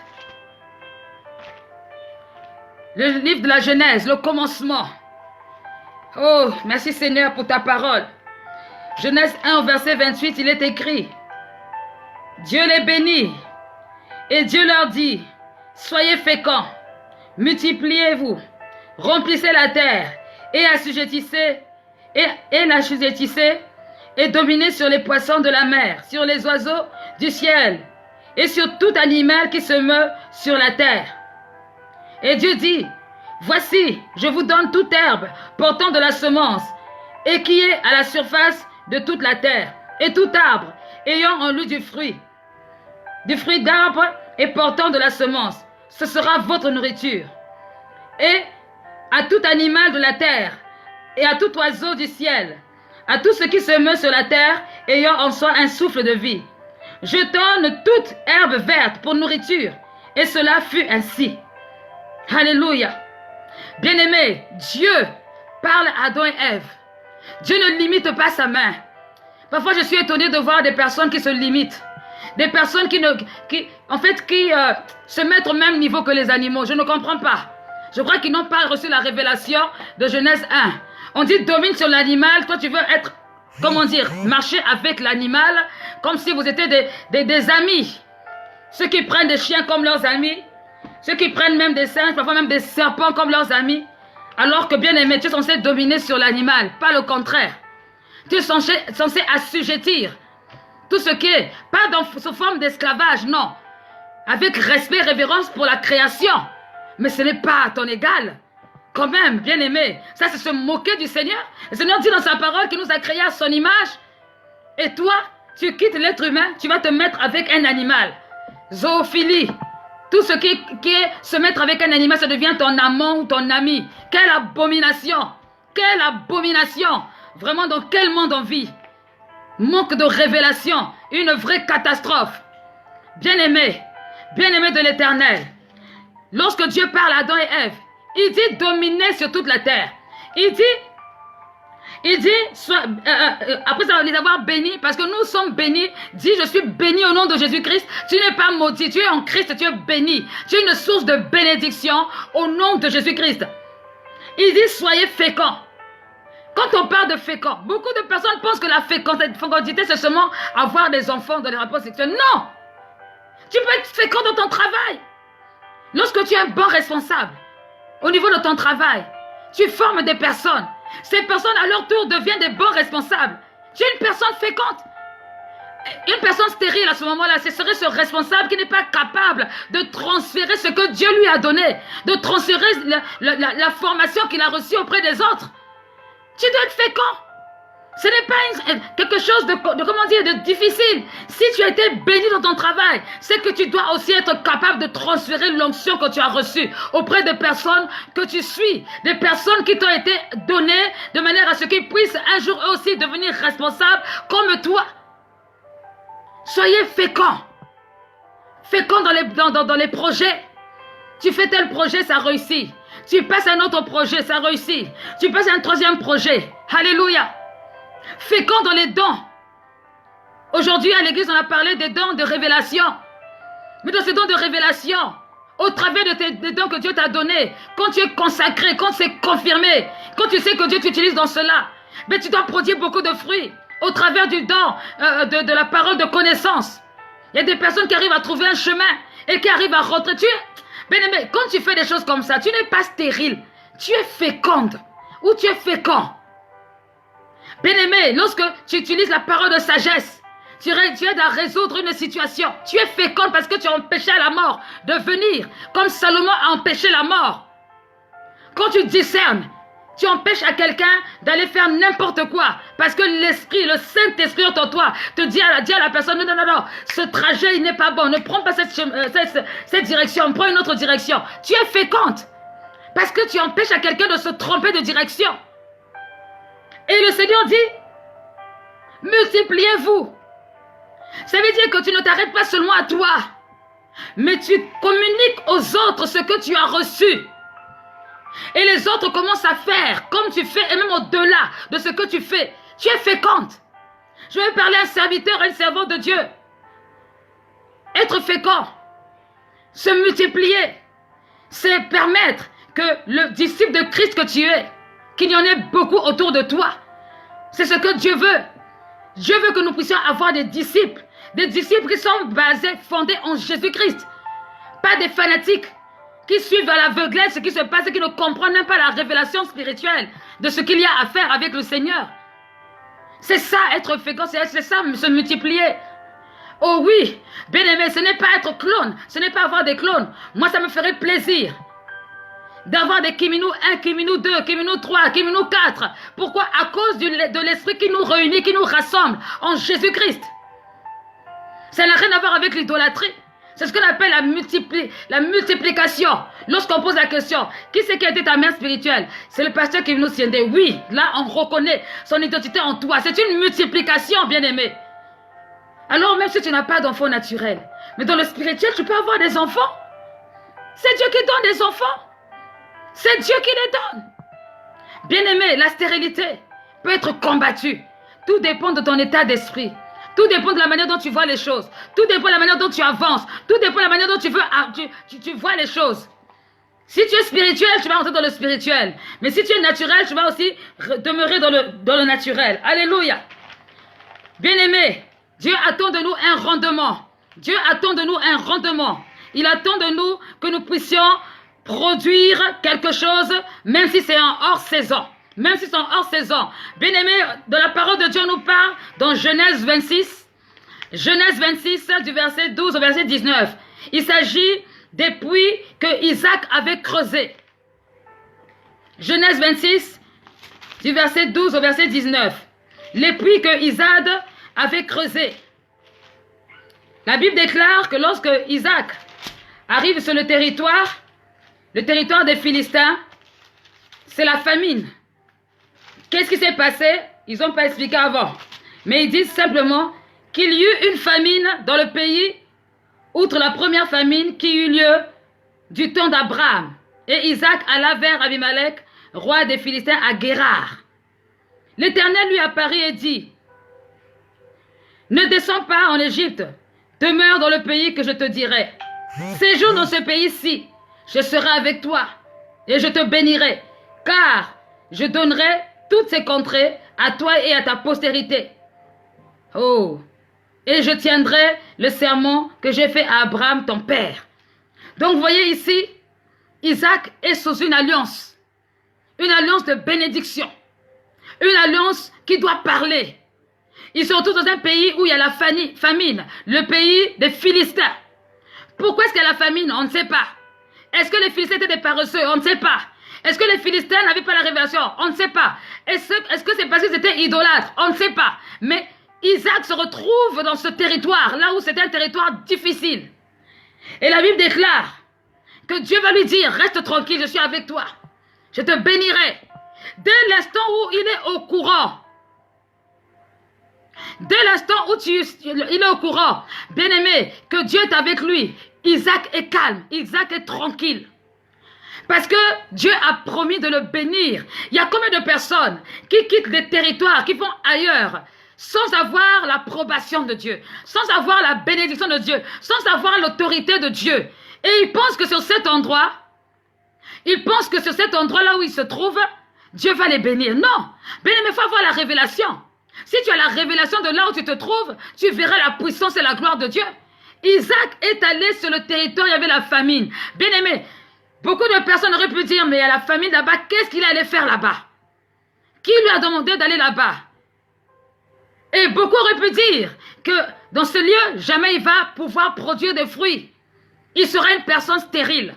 Le livre de la Genèse, le commencement. Oh, merci Seigneur pour ta parole. Genèse 1 au verset 28, il est écrit. Dieu les bénit. Et Dieu leur dit, soyez féconds, multipliez-vous, remplissez la terre et assujettissez, et l'assujettissez, et dominez sur les poissons de la mer, sur les oiseaux du ciel, et sur tout animal qui se meut sur la terre. Et Dieu dit, voici, je vous donne toute herbe portant de la semence, et qui est à la surface de toute la terre, et tout arbre ayant en lui du fruit d'arbre et portant de la semence. Ce sera votre nourriture. Et à tout animal de la terre, et à tout oiseau du ciel, à tout ce qui se meut sur la terre, ayant en soi un souffle de vie. Je donne toute herbe verte pour nourriture. Et cela fut ainsi. Alléluia. Bien-aimé, Dieu parle à Adam et Ève. Dieu ne limite pas sa main. Parfois, je suis étonnée de voir des personnes qui se limitent. Des personnes qui se mettent au même niveau que les animaux. Je ne comprends pas. Je crois qu'ils n'ont pas reçu la révélation de Genèse 1. On dit domine sur l'animal. Toi, tu veux être, comment dire, marcher avec l'animal comme si vous étiez des amis. Ceux qui prennent des chiens comme leurs amis. Ceux qui prennent même des singes, parfois même des serpents comme leurs amis. Alors que bien aimé, tu es censé dominer sur l'animal, pas le contraire. Tu es censé assujettir tout ce qui est, pas sous forme d'esclavage, non. Avec respect et révérence pour la création. Mais ce n'est pas à ton égal. Quand même, bien aimé, ça c'est se moquer du Seigneur. Le Seigneur dit dans sa parole qu'il nous a créés à son image. Et toi, tu quittes l'être humain, tu vas te mettre avec un animal. Zoophilie. Tout ce qui est se mettre avec un animal, ça devient ton amant ou ton ami. Quelle abomination! Quelle abomination! Vraiment, dans quel monde on vit? Manque de révélation, une vraie catastrophe. Bien-aimé de l'Éternel, lorsque Dieu parle à Adam et Ève, il dit dominer sur toute la terre. Il dit après les avoir bénis, parce que nous sommes bénis, dit je suis béni au nom de Jésus-Christ. Tu n'es pas maudit, tu es en Christ, tu es béni. Tu es une source de bénédiction au nom de Jésus-Christ. Il dit soyez féconds. Quand on parle de fécond, beaucoup de personnes pensent que la fécondité, c'est seulement avoir des enfants dans les rapports sexuels. Non! Tu peux être fécond dans ton travail. Lorsque tu es un bon responsable, au niveau de ton travail, tu formes des personnes. Ces personnes, à leur tour, deviennent des bons responsables. Tu es une personne féconde. Une personne stérile, à ce moment-là, ce serait ce responsable qui n'est pas capable de transférer ce que Dieu lui a donné, de transférer la formation qu'il a reçue auprès des autres. Tu dois être fécond. Ce n'est pas quelque chose de difficile. Si tu as été béni dans ton travail, c'est que tu dois aussi être capable de transférer l'onction que tu as reçue auprès de personnes que tu suis, des personnes qui t'ont été données de manière à ce qu'ils puissent un jour eux aussi devenir responsables comme toi. Soyez féconds. Féconds dans les projets. Tu fais tel projet, ça réussit. Tu passes un autre projet, ça réussit. Tu passes un troisième projet. Alléluia. Fécond dans les dons. Aujourd'hui, à l'église, on a parlé des dons de révélation. Mais dans ces dons de révélation, au travers des dons que Dieu t'a donnés, quand tu es consacré, quand c'est confirmé, quand tu sais que Dieu t'utilise dans cela, mais tu dois produire beaucoup de fruits au travers du don de la parole de connaissance. Il y a des personnes qui arrivent à trouver un chemin et qui arrivent à rentrer. Bien-aimé, quand tu fais des choses comme ça, tu n'es pas stérile. Tu es féconde ou tu es fécond. Bien-aimé, lorsque tu utilises la parole de sagesse, tu aides à résoudre une situation. Tu es féconde parce que tu as empêché à la mort de venir, comme Salomon a empêché la mort. Quand tu discernes, tu empêches à quelqu'un d'aller faire n'importe quoi, parce que l'esprit, le Saint-Esprit en toi, te dit à la personne, non, ce trajet, il n'est pas bon, ne prends pas cette direction, prends une autre direction. Tu es féconde, parce que tu empêches à quelqu'un de se tromper de direction. Et le Seigneur dit, multipliez-vous. Ça veut dire que tu ne t'arrêtes pas seulement à toi, mais tu communiques aux autres ce que tu as reçu. Et les autres commencent à faire comme tu fais, et même au-delà de ce que tu fais. Tu es féconde. Je vais parler à un serviteur et une servante de Dieu. Être fécond, se multiplier, c'est permettre que le disciple de Christ que tu es, qu'il y en ait beaucoup autour de toi. C'est ce que Dieu veut. Dieu veut que nous puissions avoir des disciples qui sont basés, fondés en Jésus-Christ. Pas des fanatiques qui suivent à l'aveuglette ce qui se passe et qui ne comprennent même pas la révélation spirituelle de ce qu'il y a à faire avec le Seigneur. C'est ça, être fécond, c'est ça, se multiplier. Oh oui, bien aimé, ce n'est pas être clone, ce n'est pas avoir des clones. Moi, ça me ferait plaisir d'avoir des Kiminou 1, Kiminou 2, Kiminou 3, Kiminou 4. Pourquoi? À cause de l'esprit qui nous réunit, qui nous rassemble en Jésus-Christ. Ça n'a rien à voir avec l'idolâtrie. C'est ce qu'on appelle la multiplication. Lorsqu'on pose la question, qui c'est qui a été ta mère spirituelle? C'est le pasteur qui nous tiendait. Oui, là on reconnaît son identité en toi. C'est une multiplication, bien-aimé. Alors même si tu n'as pas d'enfant naturel, mais dans le spirituel, tu peux avoir des enfants. C'est Dieu qui donne des enfants. C'est Dieu qui les donne. Bien-aimé, la stérilité peut être combattue. Tout dépend de ton état d'esprit. Tout dépend de la manière dont tu vois les choses. Tout dépend de la manière dont tu avances. Tout dépend de la manière dont tu vois les choses. Si tu es spirituel, tu vas entrer dans le spirituel. Mais si tu es naturel, tu vas aussi demeurer dans le naturel. Alléluia. Bien-aimé, Dieu attend de nous un rendement. Dieu attend de nous un rendement. Il attend de nous que nous puissions produire quelque chose, même si c'est en hors saison. Même si c'est en hors saison. Bien-aimé, dans la parole de Dieu, on nous parle dans Genèse 26. Genèse 26, du verset 12 au verset 19. Il s'agit des puits que Isaac avait creusés. Genèse 26, du verset 12 au verset 19. Les puits que Isaac avait creusés. La Bible déclare que lorsque Isaac arrive sur le territoire des Philistins, c'est la famine. Qu'est-ce qui s'est passé? Ils n'ont pas expliqué avant. Mais ils disent simplement qu'il y eut une famine dans le pays, outre la première famine qui eut lieu du temps d'Abraham. Et Isaac alla vers Abimelech, roi des Philistins, à Guérar. L'Éternel lui apparut et dit, « Ne descends pas en Égypte, demeure dans le pays que je te dirai. Séjourne dans ce pays-ci, je serai avec toi, et je te bénirai, car je donnerai toutes ces contrées à toi et à ta postérité. Oh, et je tiendrai le serment que j'ai fait à Abraham, ton père. » Donc, vous voyez ici, Isaac est sous une alliance de bénédiction, une alliance qui doit parler. Ils sont tous dans un pays où il y a la famine, le pays des Philistins. Pourquoi est-ce qu'il y a la famine? On ne sait pas. Est-ce que les Philistins étaient des paresseux? On ne sait pas. Est-ce que les Philistins n'avaient pas la révélation? On ne sait pas. Est-ce que c'est parce qu'ils étaient idolâtres? On ne sait pas. Mais Isaac se retrouve dans ce territoire, là où c'était un territoire difficile. Et la Bible déclare que Dieu va lui dire, reste tranquille, je suis avec toi. Je te bénirai. Dès l'instant où il est au courant, il est au courant, bien-aimé, que Dieu est avec lui, Isaac est calme, Isaac est tranquille. Parce que Dieu a promis de le bénir. Il y a combien de personnes qui quittent des territoires, qui vont ailleurs, sans avoir l'approbation de Dieu, sans avoir la bénédiction de Dieu, sans avoir l'autorité de Dieu. Et ils pensent que sur cet endroit, là où ils se trouvent, Dieu va les bénir. Non, bien-aimé, il faut avoir la révélation. Si tu as la révélation de là où tu te trouves, tu verras la puissance et la gloire de Dieu. Isaac est allé sur le territoire, il y avait la famine. Bien-aimé, beaucoup de personnes auraient pu dire, mais il y a la famine là-bas, qu'est-ce qu'il allait faire là-bas? Qui lui a demandé d'aller là-bas? Et beaucoup auraient pu dire que dans ce lieu, jamais il va pouvoir produire des fruits. Il sera une personne stérile.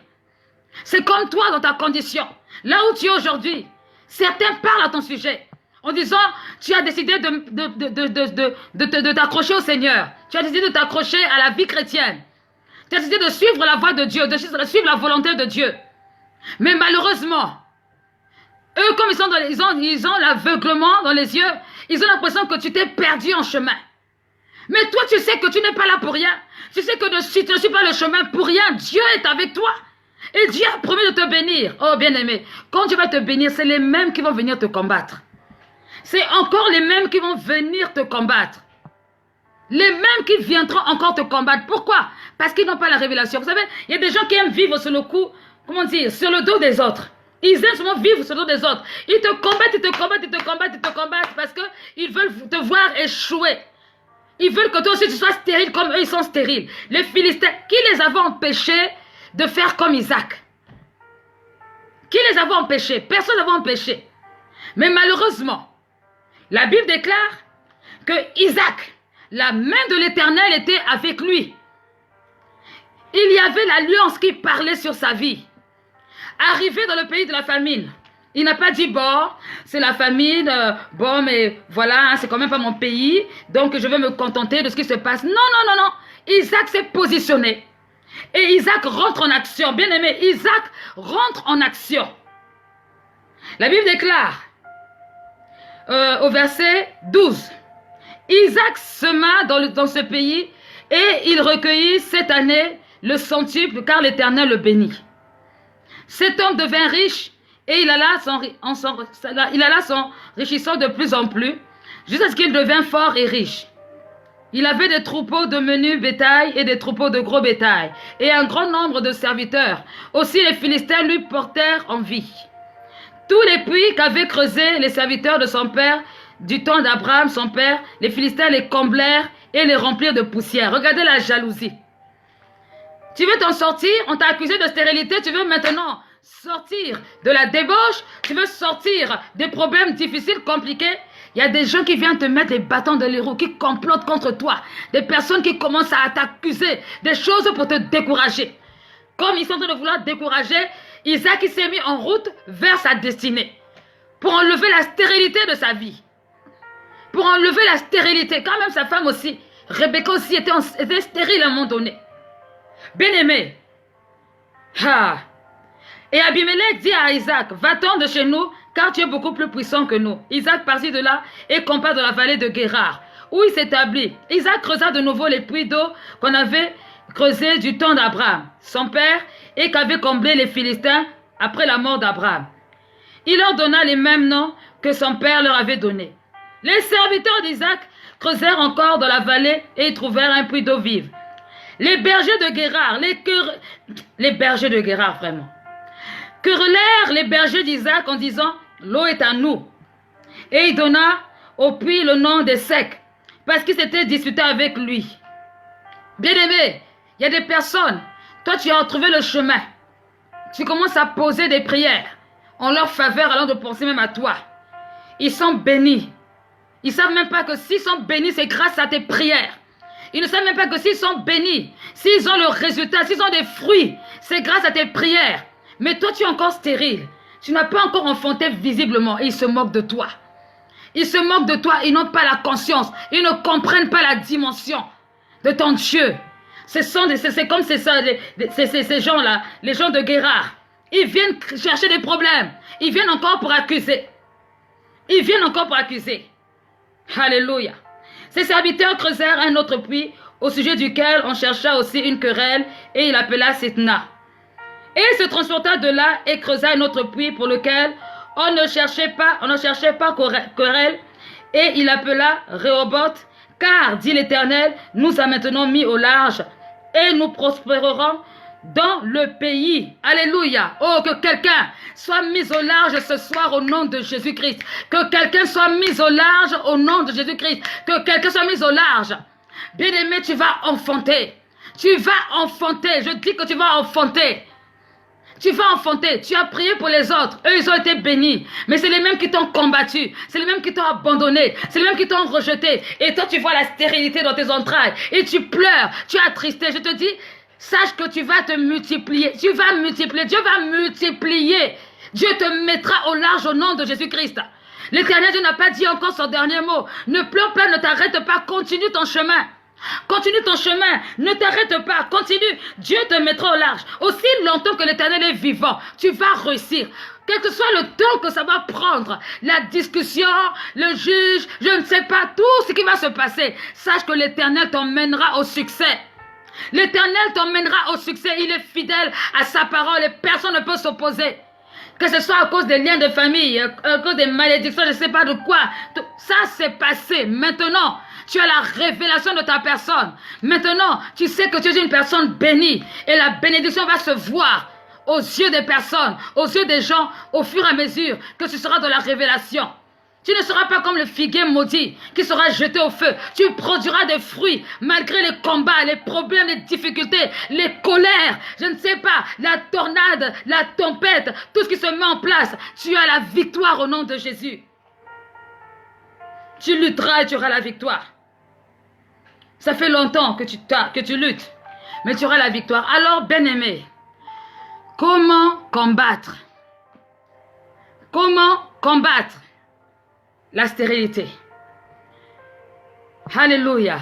C'est comme toi dans ta condition. Là où tu es aujourd'hui, certains parlent à ton sujet en disant, tu as décidé de t'accrocher au Seigneur. Tu as décidé de t'accrocher à la vie chrétienne. Tu as décidé de suivre la voie de Dieu, de suivre la volonté de Dieu. Mais malheureusement, eux, comme ils ont l'aveuglement dans les yeux, ils ont l'impression que tu t'es perdu en chemin. Mais toi, tu sais que tu n'es pas là pour rien. Tu sais que tu ne suis pas le chemin pour rien. Dieu est avec toi. Et Dieu a promis de te bénir. Oh, bien-aimé, quand Dieu va te bénir, c'est les mêmes qui vont venir te combattre. C'est encore les mêmes qui vont venir te combattre. Les mêmes qui viendront encore te combattre. Pourquoi? Parce qu'ils n'ont pas la révélation. Vous savez, il y a des gens qui aiment vivre sur le coup, comment dire, sur le dos des autres. Ils aiment seulement vivre sur le dos des autres. Ils te combattent, ils te combattent, ils te combattent, ils te combattent parce qu'ils veulent te voir échouer. Ils veulent que toi aussi tu sois stérile comme eux, ils sont stériles. Les Philistins, qui les avait empêchés de faire comme Isaac? Qui les avait empêchés? Personne n'avait empêché. Mais malheureusement, la Bible déclare que Isaac, la main de l'Éternel était avec lui. Il y avait l'alliance qui parlait sur sa vie. Arrivé dans le pays de la famine, il n'a pas dit, bon, c'est la famine, bon, mais voilà, hein, c'est quand même pas mon pays, donc je vais me contenter de ce qui se passe. Non, non, non, non. Isaac s'est positionné. Et Isaac rentre en action. Bien aimé, Isaac rentre en action. La Bible déclare au verset 12. Isaac sema dans ce pays et il recueillit cette année le centuple car l'Éternel le bénit. Cet homme devint riche et il alla s'enrichissant de plus en plus jusqu'à ce qu'il devint fort et riche. Il avait des troupeaux de menu bétail et des troupeaux de gros bétail et un grand nombre de serviteurs. Aussi les Philistins lui portèrent envie. Tous les puits qu'avaient creusés les serviteurs de son père, du temps d'Abraham, son père, les Philistins les comblèrent et les remplirent de poussière. Regardez la jalousie. Tu veux t'en sortir, on t'a accusé de stérilité, tu veux maintenant sortir de la débauche, tu veux sortir des problèmes difficiles, compliqués. Il y a des gens qui viennent te mettre les bâtons de l'héros, qui complotent contre toi. Des personnes qui commencent à t'accuser, des choses pour te décourager. Comme ils sont en train de vouloir décourager, Isaac s'est mis en route vers sa destinée. Pour enlever la stérilité de sa vie. Pour enlever la stérilité. Quand même sa femme aussi, Rebecca aussi était stérile à un moment donné. Bien-aimé. Et Abimelech dit à Isaac, va-t'en de chez nous, car tu es beaucoup plus puissant que nous. Isaac partit de là et campa dans la vallée de Guérar, où il s'établit. Isaac creusa de nouveau les puits d'eau qu'on avait creusés du temps d'Abraham, son père, et qu'avaient comblé les Philistins après la mort d'Abraham. Il leur donna les mêmes noms que son père leur avait donnés. Les serviteurs d'Isaac creusèrent encore dans la vallée et y trouvèrent un puits d'eau vive. Les bergers de Guérar, les bergers de Guérar vraiment, querellèrent les bergers d'Isaac en disant, l'eau est à nous. Et il donna au puits le nom de Sec, parce qu'il s'était disputé avec lui. Bien-aimé, il y a des personnes, toi tu as trouvé le chemin. Tu commences à poser des prières en leur faveur allant de penser même à toi. Ils sont bénis. Ils ne savent même pas que s'ils sont bénis, c'est grâce à tes prières. Ils ne savent même pas que s'ils sont bénis, s'ils ont le résultat, s'ils ont des fruits, c'est grâce à tes prières. Mais toi, tu es encore stérile. Tu n'as pas encore enfanté visiblement et ils se moquent de toi. Ils se moquent de toi, ils n'ont pas la conscience. Ils ne comprennent pas la dimension de ton Dieu. C'est comme ces gens-là, les gens de Guérard. Ils viennent chercher des problèmes. Ils viennent encore pour accuser. Ils viennent encore pour accuser. Alléluia. Ses serviteurs creusèrent un autre puits au sujet duquel on chercha aussi une querelle et il appela Sitna. Et il se transporta de là et creusa un autre puits pour lequel on ne cherchait pas querelle et il appela Rehoboth, car, dit l'Éternel, nous a maintenant mis au large et nous prospérerons dans le pays. Alléluia. Oh, que quelqu'un soit mis au large ce soir au nom de Jésus-Christ. Que quelqu'un soit mis au large au nom de Jésus-Christ. Que quelqu'un soit mis au large. Bien-aimé, tu vas enfanter. Tu vas enfanter. Je dis que tu vas enfanter. Tu vas enfanter. Tu as prié pour les autres. Eux, ils ont été bénis. Mais c'est les mêmes qui t'ont combattu. C'est les mêmes qui t'ont abandonné. C'est les mêmes qui t'ont rejeté. Et toi, tu vois la stérilité dans tes entrailles. Et tu pleures. Tu es attristé. Je te dis, sache que tu vas te multiplier. Tu vas multiplier. Dieu va multiplier. Dieu te mettra au large au nom de Jésus-Christ. L'Éternel Dieu n'a pas dit encore son dernier mot. Ne pleure pas, ne t'arrête pas. Continue ton chemin. Continue ton chemin. Ne t'arrête pas. Continue. Dieu te mettra au large. Aussi longtemps que l'Éternel est vivant, tu vas réussir. Quel que soit le temps que ça va prendre, la discussion, le juge, je ne sais pas, tout ce qui va se passer, sache que l'Éternel t'emmènera au succès. L'Éternel t'emmènera au succès. Il est fidèle à sa parole et personne ne peut s'opposer. Que ce soit à cause des liens de famille, à cause des malédictions, je ne sais pas de quoi. Ça, c'est passé. Maintenant, tu as la révélation de ta personne. Maintenant, tu sais que tu es une personne bénie. Et la bénédiction va se voir aux yeux des personnes, aux yeux des gens, au fur et à mesure que tu seras dans la révélation. Tu ne seras pas comme le figuier maudit qui sera jeté au feu. Tu produiras des fruits malgré les combats, les problèmes, les difficultés, les colères. Je ne sais pas, la tornade, la tempête, tout ce qui se met en place. Tu as la victoire au nom de Jésus. Tu lutteras et tu auras la victoire. Ça fait longtemps que tu luttes, mais tu auras la victoire. Alors, bien-aimé, comment combattre? Comment combattre la stérilité? Alléluia.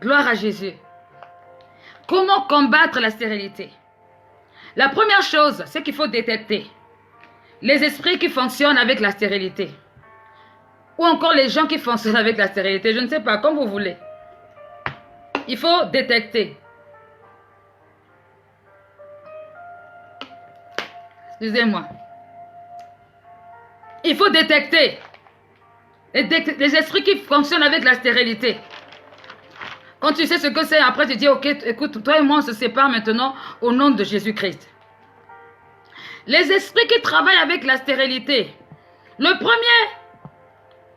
Gloire à Jésus. Comment combattre la stérilité? La première chose, c'est qu'il faut détecter les esprits qui fonctionnent avec la stérilité. Ou encore les gens qui fonctionnent avec la stérilité. Je ne sais pas, comme vous voulez. Il faut détecter. Excusez-moi. Il faut détecter les esprits qui fonctionnent avec la stérilité. Quand tu sais ce que c'est, après tu dis, ok, écoute, toi et moi on se sépare maintenant au nom de Jésus-Christ. Les esprits qui travaillent avec la stérilité. Le premier,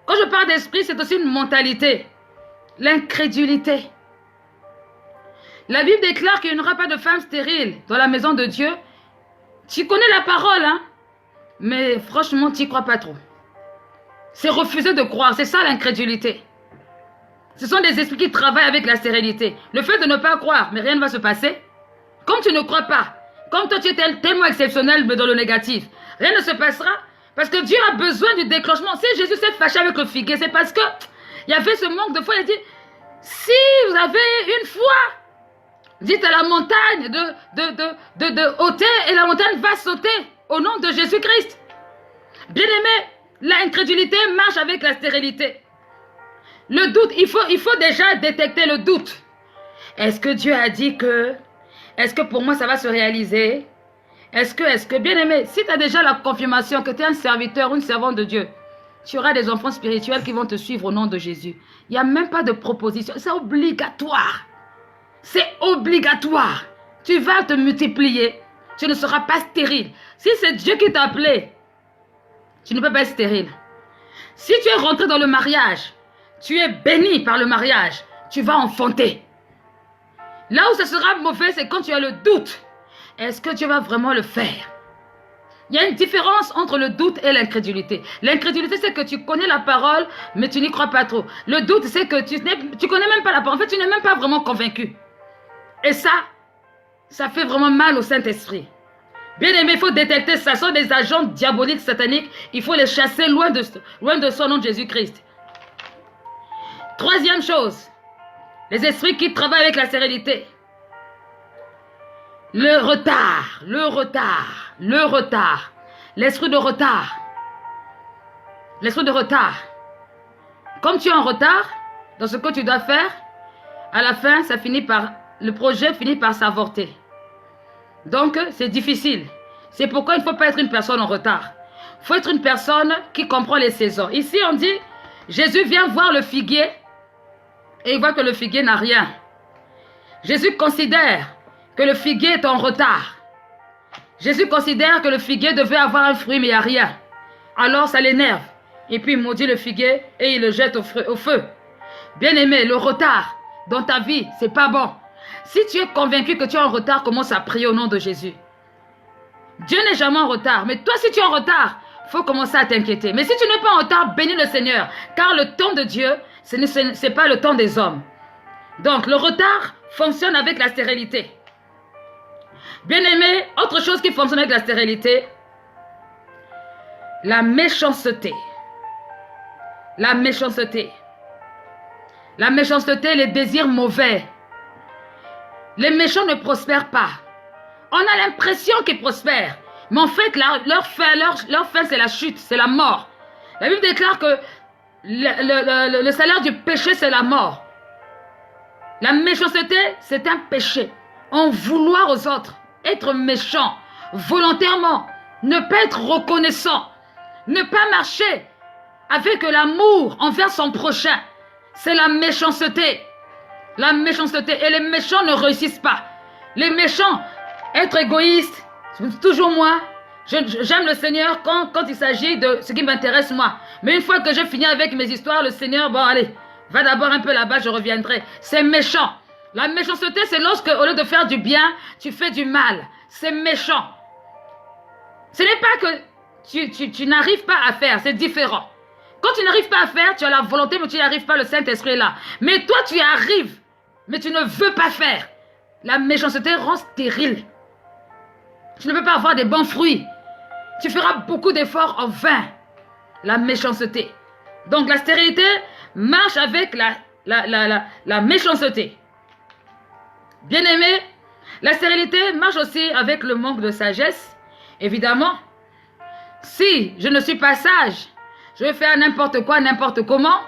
quand je parle d'esprit, c'est aussi une mentalité. L'incrédulité. La Bible déclare qu'il n'y aura pas de femme stérile dans la maison de Dieu. Tu connais la parole, hein? Mais franchement, tu n'y crois pas trop. C'est refuser de croire, c'est ça l'incrédulité. Ce sont des esprits qui travaillent avec la stérilité. Le fait de ne pas croire, mais rien ne va se passer. Comme tu ne crois pas, comme toi tu es tellement exceptionnel, mais dans le négatif, rien ne se passera. Parce que Dieu a besoin du déclenchement. Si Jésus s'est fâché avec le figuier, c'est parce que il y avait ce manque de foi. Il a dit, si vous avez une foi, dites à la montagne de ôter et la montagne va sauter au nom de Jésus-Christ. Bien-aimé, l'incrédulité marche avec la stérilité. Le doute, il faut déjà détecter le doute. Est-ce que Dieu a dit que? Est-ce que pour moi ça va se réaliser? Est-ce que, bien-aimé, si tu as déjà la confirmation que tu es un serviteur, une servante de Dieu, tu auras des enfants spirituels qui vont te suivre au nom de Jésus. Il n'y a même pas de proposition, c'est obligatoire. C'est obligatoire. Tu vas te multiplier. Tu ne seras pas stérile. Si c'est Dieu qui t'a appelé, tu ne peux pas être stérile. Si tu es rentré dans le mariage, tu es béni par le mariage, tu vas enfanter. Là où ça sera mauvais, c'est quand tu as le doute. Est-ce que Dieu va vraiment le faire? Il y a une différence entre le doute et l'incrédulité. L'incrédulité, c'est que tu connais la parole, mais tu n'y crois pas trop. Le doute, c'est que tu connais même pas la parole. En fait, tu n'es même pas vraiment convaincu. Et ça fait vraiment mal au Saint-Esprit. Bien aimé, il faut détecter ça. Ce sont des agents diaboliques, sataniques. Il faut les chasser loin de son nom de Jésus-Christ. Troisième chose, les esprits qui travaillent avec la stérilité. Le retard. L'esprit de retard. L'esprit de retard. Comme tu es en retard dans ce que tu dois faire, à la fin, le projet finit par s'avorter. Donc, c'est difficile. C'est pourquoi il ne faut pas être une personne en retard. Il faut être une personne qui comprend les saisons. Ici, on dit, Jésus vient voir le figuier et il voit que le figuier n'a rien. Jésus considère que le figuier est en retard. Jésus considère que le figuier devait avoir un fruit, mais il n'y a rien. Alors, ça l'énerve. Et puis, il maudit le figuier et il le jette au feu. Bien-aimé, le retard dans ta vie, c'est pas bon. Si tu es convaincu que tu es en retard, commence à prier au nom de Jésus. Dieu n'est jamais en retard. Mais toi, si tu es en retard, il faut commencer à t'inquiéter. Mais si tu n'es pas en retard, bénis le Seigneur. Car le temps de Dieu, ce n'est pas le temps des hommes. Donc, le retard fonctionne avec la stérilité. Bien-aimé, autre chose qui fonctionne avec la stérilité, la méchanceté. La méchanceté. La méchanceté, les désirs mauvais. Les méchants ne prospèrent pas. On a l'impression qu'ils prospèrent. Mais en fait, leur fin, c'est la chute, c'est la mort. La Bible déclare que le salaire du péché, c'est la mort. La méchanceté, c'est un péché. En vouloir aux autres, être méchant, volontairement, ne pas être reconnaissant, ne pas marcher avec l'amour envers son prochain. C'est la méchanceté. La méchanceté. Et les méchants ne réussissent pas. Les méchants, être égoïste, toujours moi. J'aime le Seigneur quand il s'agit de ce qui m'intéresse moi. Mais une fois que j'ai fini avec mes histoires, le Seigneur, bon allez, va d'abord un peu là-bas, je reviendrai. C'est méchant. La méchanceté, c'est lorsque, au lieu de faire du bien, tu fais du mal. C'est méchant. Ce n'est pas que tu n'arrives pas à faire, c'est différent. Quand tu n'arrives pas à faire, tu as la volonté, mais tu n'y arrives pas, le Saint-Esprit est là. Mais toi, tu y arrives, mais tu ne veux pas faire. La méchanceté rend stérile. Tu ne peux pas avoir des bons fruits. Tu feras beaucoup d'efforts en vain. La méchanceté. Donc la stérilité marche avec la méchanceté. Bien-aimé, la stérilité marche aussi avec le manque de sagesse. Évidemment, si je ne suis pas sage, je vais faire n'importe quoi, n'importe comment.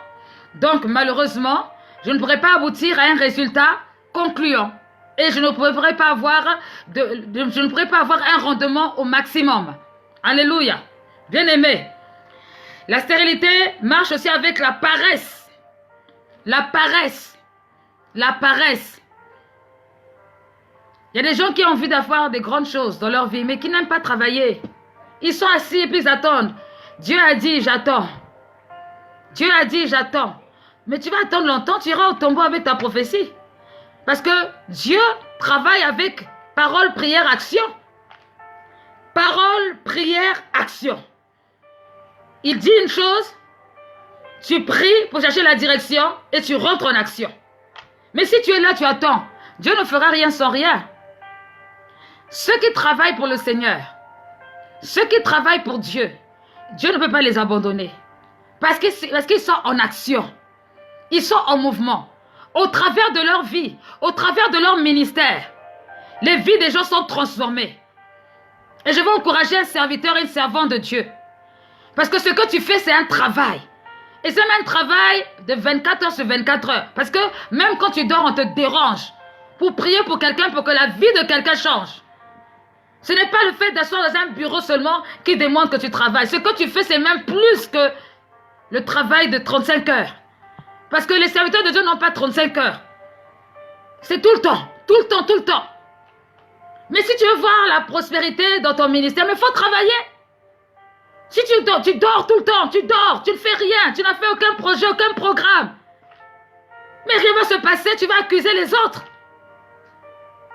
Donc, malheureusement, je ne pourrai pas aboutir à un résultat concluant. Et je ne pourrai pas avoir, je ne pourrai pas avoir un rendement au maximum. Alléluia. Bien-aimé, la stérilité marche aussi avec la paresse. La paresse. La paresse. Il y a des gens qui ont envie d'avoir des grandes choses dans leur vie, mais qui n'aiment pas travailler. Ils sont assis et puis ils attendent. Dieu a dit, j'attends. Dieu a dit, j'attends. Mais tu vas attendre longtemps, tu iras au tombeau avec ta prophétie. Parce que Dieu travaille avec parole, prière, action. Parole, prière, action. Il dit une chose, tu pries pour chercher la direction et tu rentres en action. Mais si tu es là, tu attends. Dieu ne fera rien sans rien. Ceux qui travaillent pour le Seigneur, ceux qui travaillent pour Dieu, Dieu ne peut pas les abandonner. Parce qu'ils sont en action. Ils sont en mouvement. Au travers de leur vie, au travers de leur ministère, les vies des gens sont transformées. Et je veux encourager un serviteur et une servante de Dieu. Parce que ce que tu fais, c'est un travail. Et c'est même un travail de 24 heures sur 24 heures. Parce que même quand tu dors, on te dérange. Pour prier pour quelqu'un, pour que la vie de quelqu'un change. Ce n'est pas le fait d'asseoir dans un bureau seulement qui demande que tu travailles. Ce que tu fais, c'est même plus que le travail de 35 heures. Parce que les serviteurs de Dieu n'ont pas 35 heures. C'est tout le temps, tout le temps, tout le temps. Mais si tu veux voir la prospérité dans ton ministère, il faut travailler. Si tu dors tout le temps, tu dors, tu ne fais rien, tu n'as fait aucun projet, aucun programme. Mais rien va se passer, tu vas accuser les autres.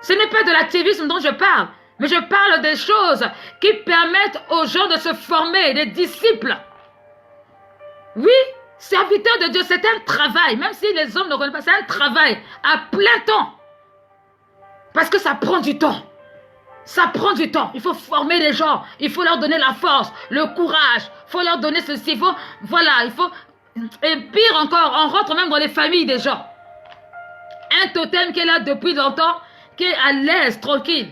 Ce n'est pas de l'activisme dont je parle, mais je parle des choses qui permettent aux gens de se former, des disciples. Oui, serviteur de Dieu, c'est un travail, même si les hommes ne connaissent pas, c'est un travail à plein temps. Parce que ça prend du temps. Ça prend du temps. Il faut former les gens. Il faut leur donner la force, le courage. Il faut leur donner ceci. Il faut, voilà, il faut... Et pire encore, on rentre même dans les familles des gens. Un totem qui est là depuis longtemps, qui est à l'aise, tranquille.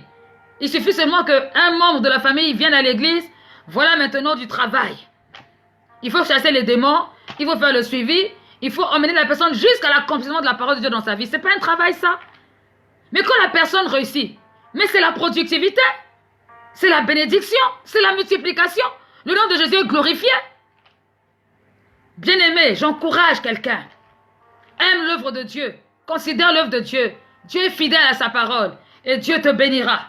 Il suffit seulement qu'un membre de la famille vienne à l'église. Voilà maintenant du travail. Il faut chasser les démons. Il faut faire le suivi. Il faut emmener la personne jusqu'à l'accomplissement de la parole de Dieu dans sa vie. Ce n'est pas un travail, ça. Mais quand la personne réussit, mais c'est la productivité, c'est la bénédiction, c'est la multiplication. Le nom de Jésus est glorifié. Bien-aimé, j'encourage quelqu'un. Aime l'œuvre de Dieu. Considère l'œuvre de Dieu. Dieu est fidèle à sa parole et Dieu te bénira.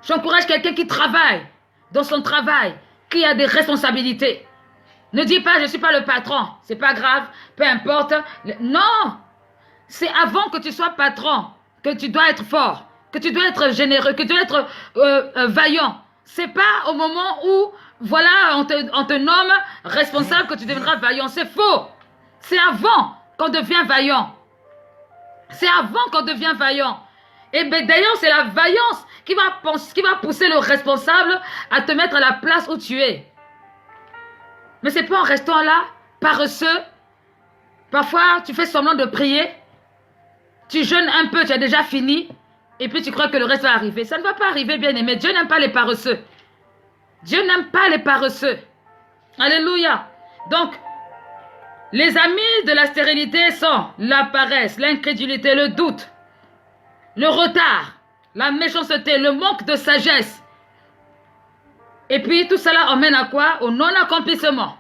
J'encourage quelqu'un qui travaille dans son travail, qui a des responsabilités. Ne dis pas, je ne suis pas le patron. C'est pas grave, peu importe. Non, c'est avant que tu sois patron que tu dois être fort, que tu dois être généreux, que tu dois être vaillant. C'est pas au moment où, voilà, on te nomme responsable que tu deviendras vaillant. C'est faux. C'est avant qu'on devient vaillant. C'est avant qu'on devient vaillant. Et ben, d'ailleurs, c'est la vaillance qui va pousser le responsable à te mettre à la place où tu es. Mais c'est pas en restant là, paresseux. Parfois, tu fais semblant de prier. Tu jeûnes un peu, tu as déjà fini. Et puis tu crois que le reste va arriver. Ça ne va pas arriver, bien-aimé. Dieu n'aime pas les paresseux. Dieu n'aime pas les paresseux. Alléluia. Donc, les amis de la stérilité sont la paresse, l'incrédulité, le doute, le retard, la méchanceté, le manque de sagesse. Et puis tout cela emmène à quoi? Au non-accomplissement.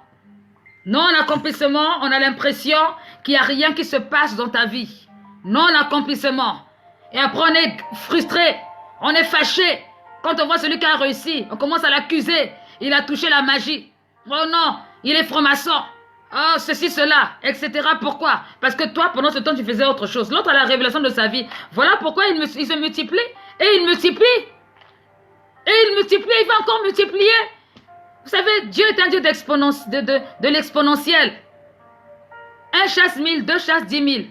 Non-accomplissement, on a l'impression qu'il n'y a rien qui se passe dans ta vie. Non-accomplissement. Et après on est frustré, on est fâché. Quand on voit celui qui a réussi, on commence à l'accuser. Il a touché la magie. Oh non, il est franc-maçon. Oh, ceci, cela, etc. Pourquoi? Parce que toi, pendant ce temps, tu faisais autre chose. L'autre a la révélation de sa vie. Voilà pourquoi il se multiplie. Et il multiplie. Et il multiplie, il va encore multiplier. Vous savez, Dieu est un Dieu de l'exponentiel. Un chasse 1000, deux chasse 10 000.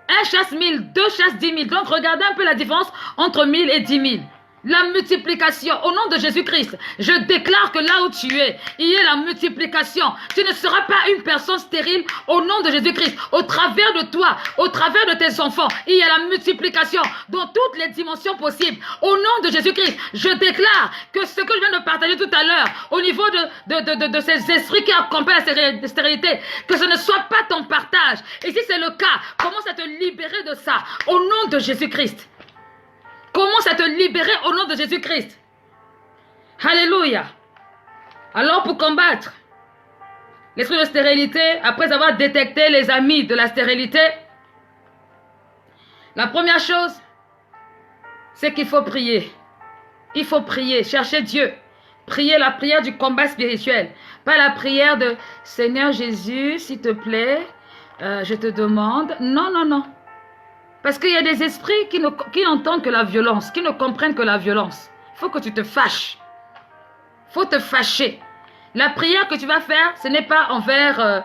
Un chasse 1000, deux chasse 10 000. Donc, regardez un peu la différence entre 1000 et 10 000. La multiplication, au nom de Jésus-Christ, je déclare que là où tu es, il y a la multiplication. Tu ne seras pas une personne stérile au nom de Jésus-Christ. Au travers de toi, au travers de tes enfants, il y a la multiplication dans toutes les dimensions possibles. Au nom de Jésus-Christ, je déclare que ce que je viens de partager tout à l'heure, au niveau de ces esprits qui accompagnent la stérilité, que ce ne soit pas ton partage. Et si c'est le cas, commence à te libérer de ça, au nom de Jésus-Christ. Commence à te libérer au nom de Jésus-Christ. Alléluia. Alors pour combattre l'esprit de stérilité, après avoir détecté les amis de la stérilité, la première chose, c'est qu'il faut prier. Il faut prier, chercher Dieu. Prier la prière du combat spirituel. Pas la prière de « Seigneur Jésus, s'il te plaît, je te demande. » Non, non, non. Parce qu'il y a des esprits qui n'entendent que la violence, qui ne comprennent que la violence. Il faut que tu te fâches. Il faut te fâcher. La prière que tu vas faire, ce n'est pas envers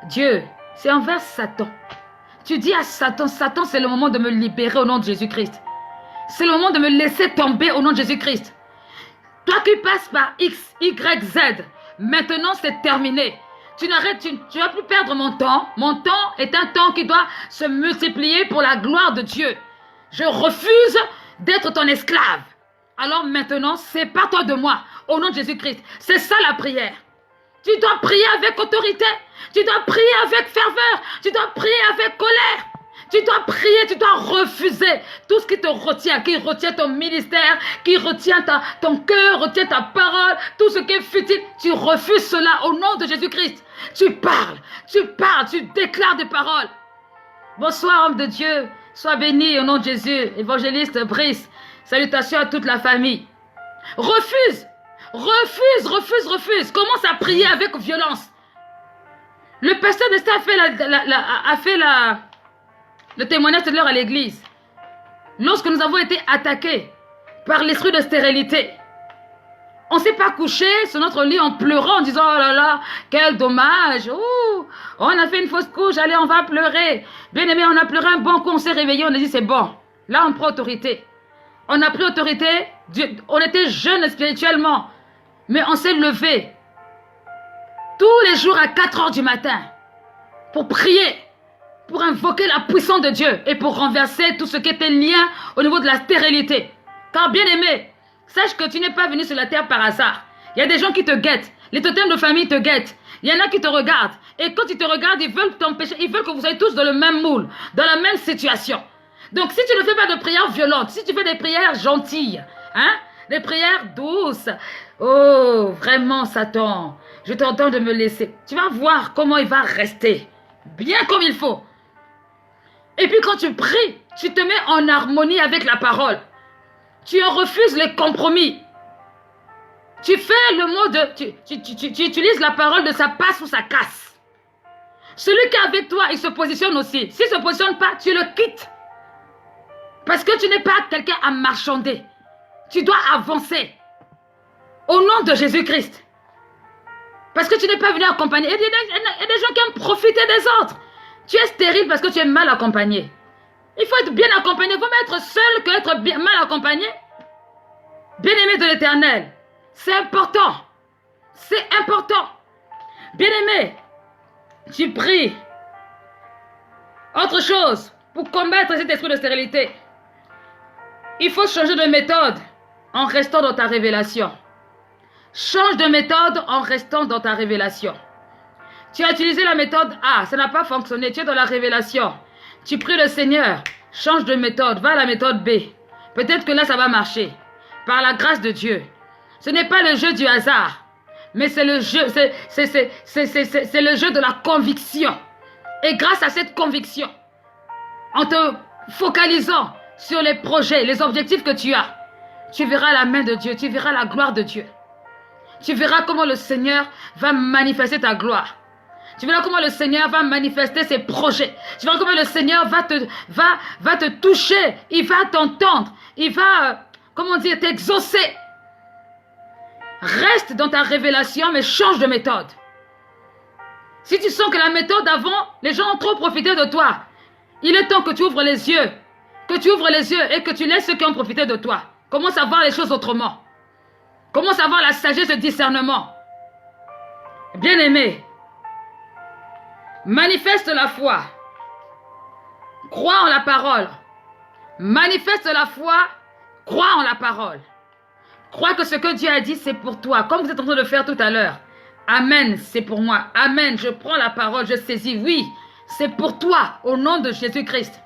Dieu, c'est envers Satan. Tu dis à Satan, Satan, c'est le moment de me libérer au nom de Jésus-Christ. C'est le moment de me laisser tomber au nom de Jésus-Christ. Toi qui passes par X, Y, Z, maintenant c'est terminé. Tu ne vas plus perdre mon temps. Mon temps est un temps qui doit se multiplier pour la gloire de Dieu. Je refuse d'être ton esclave. Alors maintenant, sépare-toi de moi au nom de Jésus-Christ. C'est ça la prière. Tu dois prier avec autorité. Tu dois prier avec ferveur. Tu dois prier avec colère. Tu dois prier, tu dois refuser tout ce qui te retient, qui retient ton ministère, qui retient ton cœur, retient ta parole, tout ce qui est futile. Tu refuses cela au nom de Jésus-Christ. Tu parles, tu déclares des paroles. Bonsoir, homme de Dieu. Sois béni au nom de Jésus. Évangéliste Brice. Salutations à toute la famille. Refuse, refuse, refuse, refuse. Commence à prier avec violence. Le pasteur de ça a fait le témoignage de l'heure à l'église. Lorsque nous avons été attaqués par l'esprit de stérilité, on ne s'est pas couché sur notre lit en pleurant, en disant « Oh là là, quel dommage, ouh, on a fait une fausse couche, allez, on va pleurer. » Bien aimé, on a pleuré un bon coup, on s'est réveillé, on a dit « C'est bon. » Là, on prend autorité. On a pris autorité, on était jeunes spirituellement, mais on s'est levé tous les jours à 4 heures du matin pour prier, pour invoquer la puissance de Dieu et pour renverser tout ce qui était lien au niveau de la stérilité. Car bien aimé, sache que tu n'es pas venu sur la terre par hasard. Il y a des gens qui te guettent. Les totems de famille te guettent. Il y en a qui te regardent. Et quand ils te regardent, ils veulent t'empêcher. Ils veulent que vous soyez tous dans le même moule, dans la même situation. Donc si tu ne fais pas de prières violentes, si tu fais des prières gentilles, hein, des prières douces, oh, vraiment Satan, je t'entends de me laisser. Tu vas voir comment il va rester. Bien comme il faut. Et puis quand tu pries, tu te mets en harmonie avec la parole. Tu refuses les compromis. Tu fais le mot de... Tu utilises la parole de ça passe ou ça casse. Celui qui est avec toi, il se positionne aussi. S'il ne se positionne pas, tu le quittes. Parce que tu n'es pas quelqu'un à marchander. Tu dois avancer. Au nom de Jésus-Christ. Parce que tu n'es pas venu accompagner. Il y a des gens qui aiment profiter des autres. Tu es stérile parce que tu es mal accompagné. Il faut être bien accompagné. Il vaut mieux être seul qu'être mal accompagné. Bien-aimé de l'Éternel, c'est important. C'est important. Bien-aimé, tu pries. Autre chose, pour combattre cet esprit de stérilité, il faut changer de méthode en restant dans ta révélation. Change de méthode en restant dans ta révélation. Tu as utilisé la méthode A, ça n'a pas fonctionné, tu es dans la révélation. Tu pries le Seigneur, change de méthode, va à la méthode B. Peut-être que là, ça va marcher. Par la grâce de Dieu. Ce n'est pas le jeu du hasard, mais c'est le jeu, c'est le jeu de la conviction. Et grâce à cette conviction, en te focalisant sur les projets, les objectifs que tu as, tu verras la main de Dieu, tu verras la gloire de Dieu. Tu verras comment le Seigneur va manifester ta gloire. Tu verras comment le Seigneur va manifester ses projets. Tu verras comment le Seigneur va te toucher. Il va t'entendre. Il va, comment dire, t'exaucer. Reste dans ta révélation, mais change de méthode. Si tu sens que la méthode avant, les gens ont trop profité de toi, il est temps que tu ouvres les yeux. Que tu ouvres les yeux et que tu laisses ceux qui ont profité de toi Commence à voir les choses autrement. Commence à voir la sagesse et le discernement. Bien-aimé, manifeste la foi. Crois en la parole. Manifeste la foi. Crois en la parole. Crois que ce que Dieu a dit, c'est pour toi. Comme vous êtes en train de faire tout à l'heure. Amen, c'est pour moi. Amen, je prends la parole, je saisis. Oui, c'est pour toi, au nom de Jésus-Christ.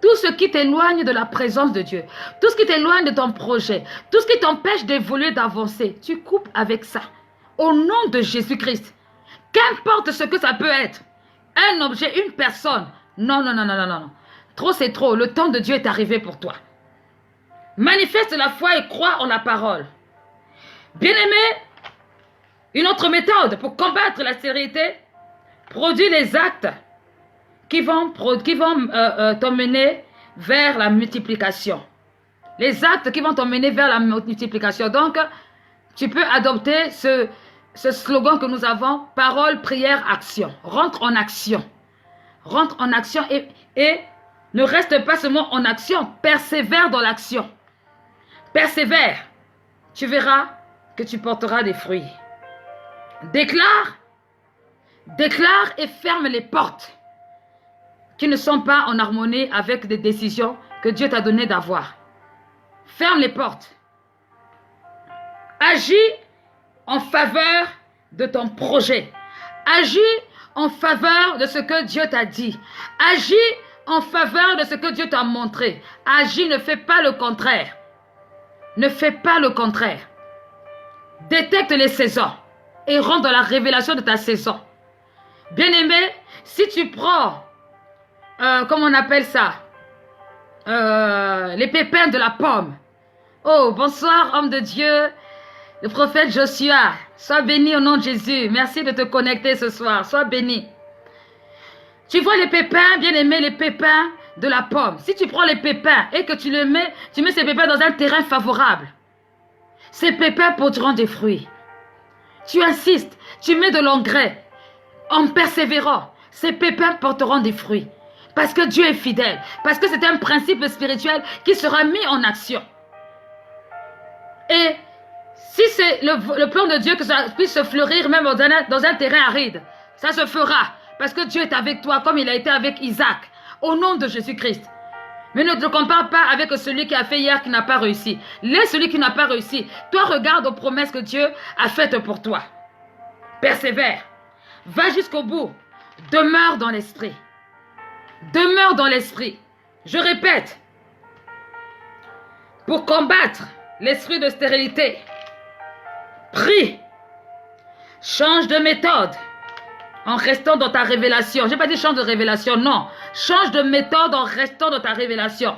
Tout ce qui t'éloigne de la présence de Dieu, tout ce qui t'éloigne de ton projet, tout ce qui t'empêche d'évoluer, d'avancer, tu coupes avec ça. Au nom de Jésus-Christ. Qu'importe ce que ça peut être. Un objet, une personne. Non, non, non, non, non, non. Trop, c'est trop. Le temps de Dieu est arrivé pour toi. Manifeste la foi et crois en la parole. Bien-aimé, une autre méthode pour combattre la stérilité, produis les actes qui vont t'emmener vers la multiplication. Les actes qui vont t'emmener vers la multiplication. Donc, tu peux adopter ce slogan que nous avons, parole, prière, action. Rentre en action. Rentre en action et ne reste pas seulement en action, persévère dans l'action. Persévère. Tu verras que tu porteras des fruits. Déclare et ferme les portes qui ne sont pas en harmonie avec des décisions que Dieu t'a donné d'avoir. Ferme les portes. Agis en faveur de ton projet. Agis en faveur de ce que Dieu t'a dit. Agis en faveur de ce que Dieu t'a montré. Agis, ne fais pas le contraire. Ne fais pas le contraire. Détecte les saisons et rentre dans la révélation de ta saison. Bien-aimé, si tu prends, comment on appelle ça, les pépins de la pomme. Oh, bonsoir, homme de Dieu, le prophète Joshua. Sois béni au nom de Jésus. Merci de te connecter ce soir. Sois béni. Tu vois les pépins, bien-aimé, les pépins de la pomme. Si tu prends les pépins et que tu mets ces pépins dans un terrain favorable, ces pépins produiront des fruits. Tu insistes, tu mets de l'engrais. En persévérant, ces pépins porteront des fruits. Parce que Dieu est fidèle. Parce que c'est un principe spirituel qui sera mis en action. Et si c'est le plan de Dieu que ça puisse se fleurir même dans un terrain aride, ça se fera. Parce que Dieu est avec toi comme il a été avec Isaac. Au nom de Jésus-Christ. Mais ne te compare pas avec celui qui a fait hier qui n'a pas réussi. Laisse celui qui n'a pas réussi. Toi, regarde aux promesses que Dieu a faites pour toi. Persévère. Va jusqu'au bout. Demeure dans l'esprit. Demeure dans l'esprit. Je répète. Pour combattre l'esprit de stérilité, prie. Change de méthode. En restant dans ta révélation. Je n'ai pas dit change de révélation, non. Change de méthode en restant dans ta révélation.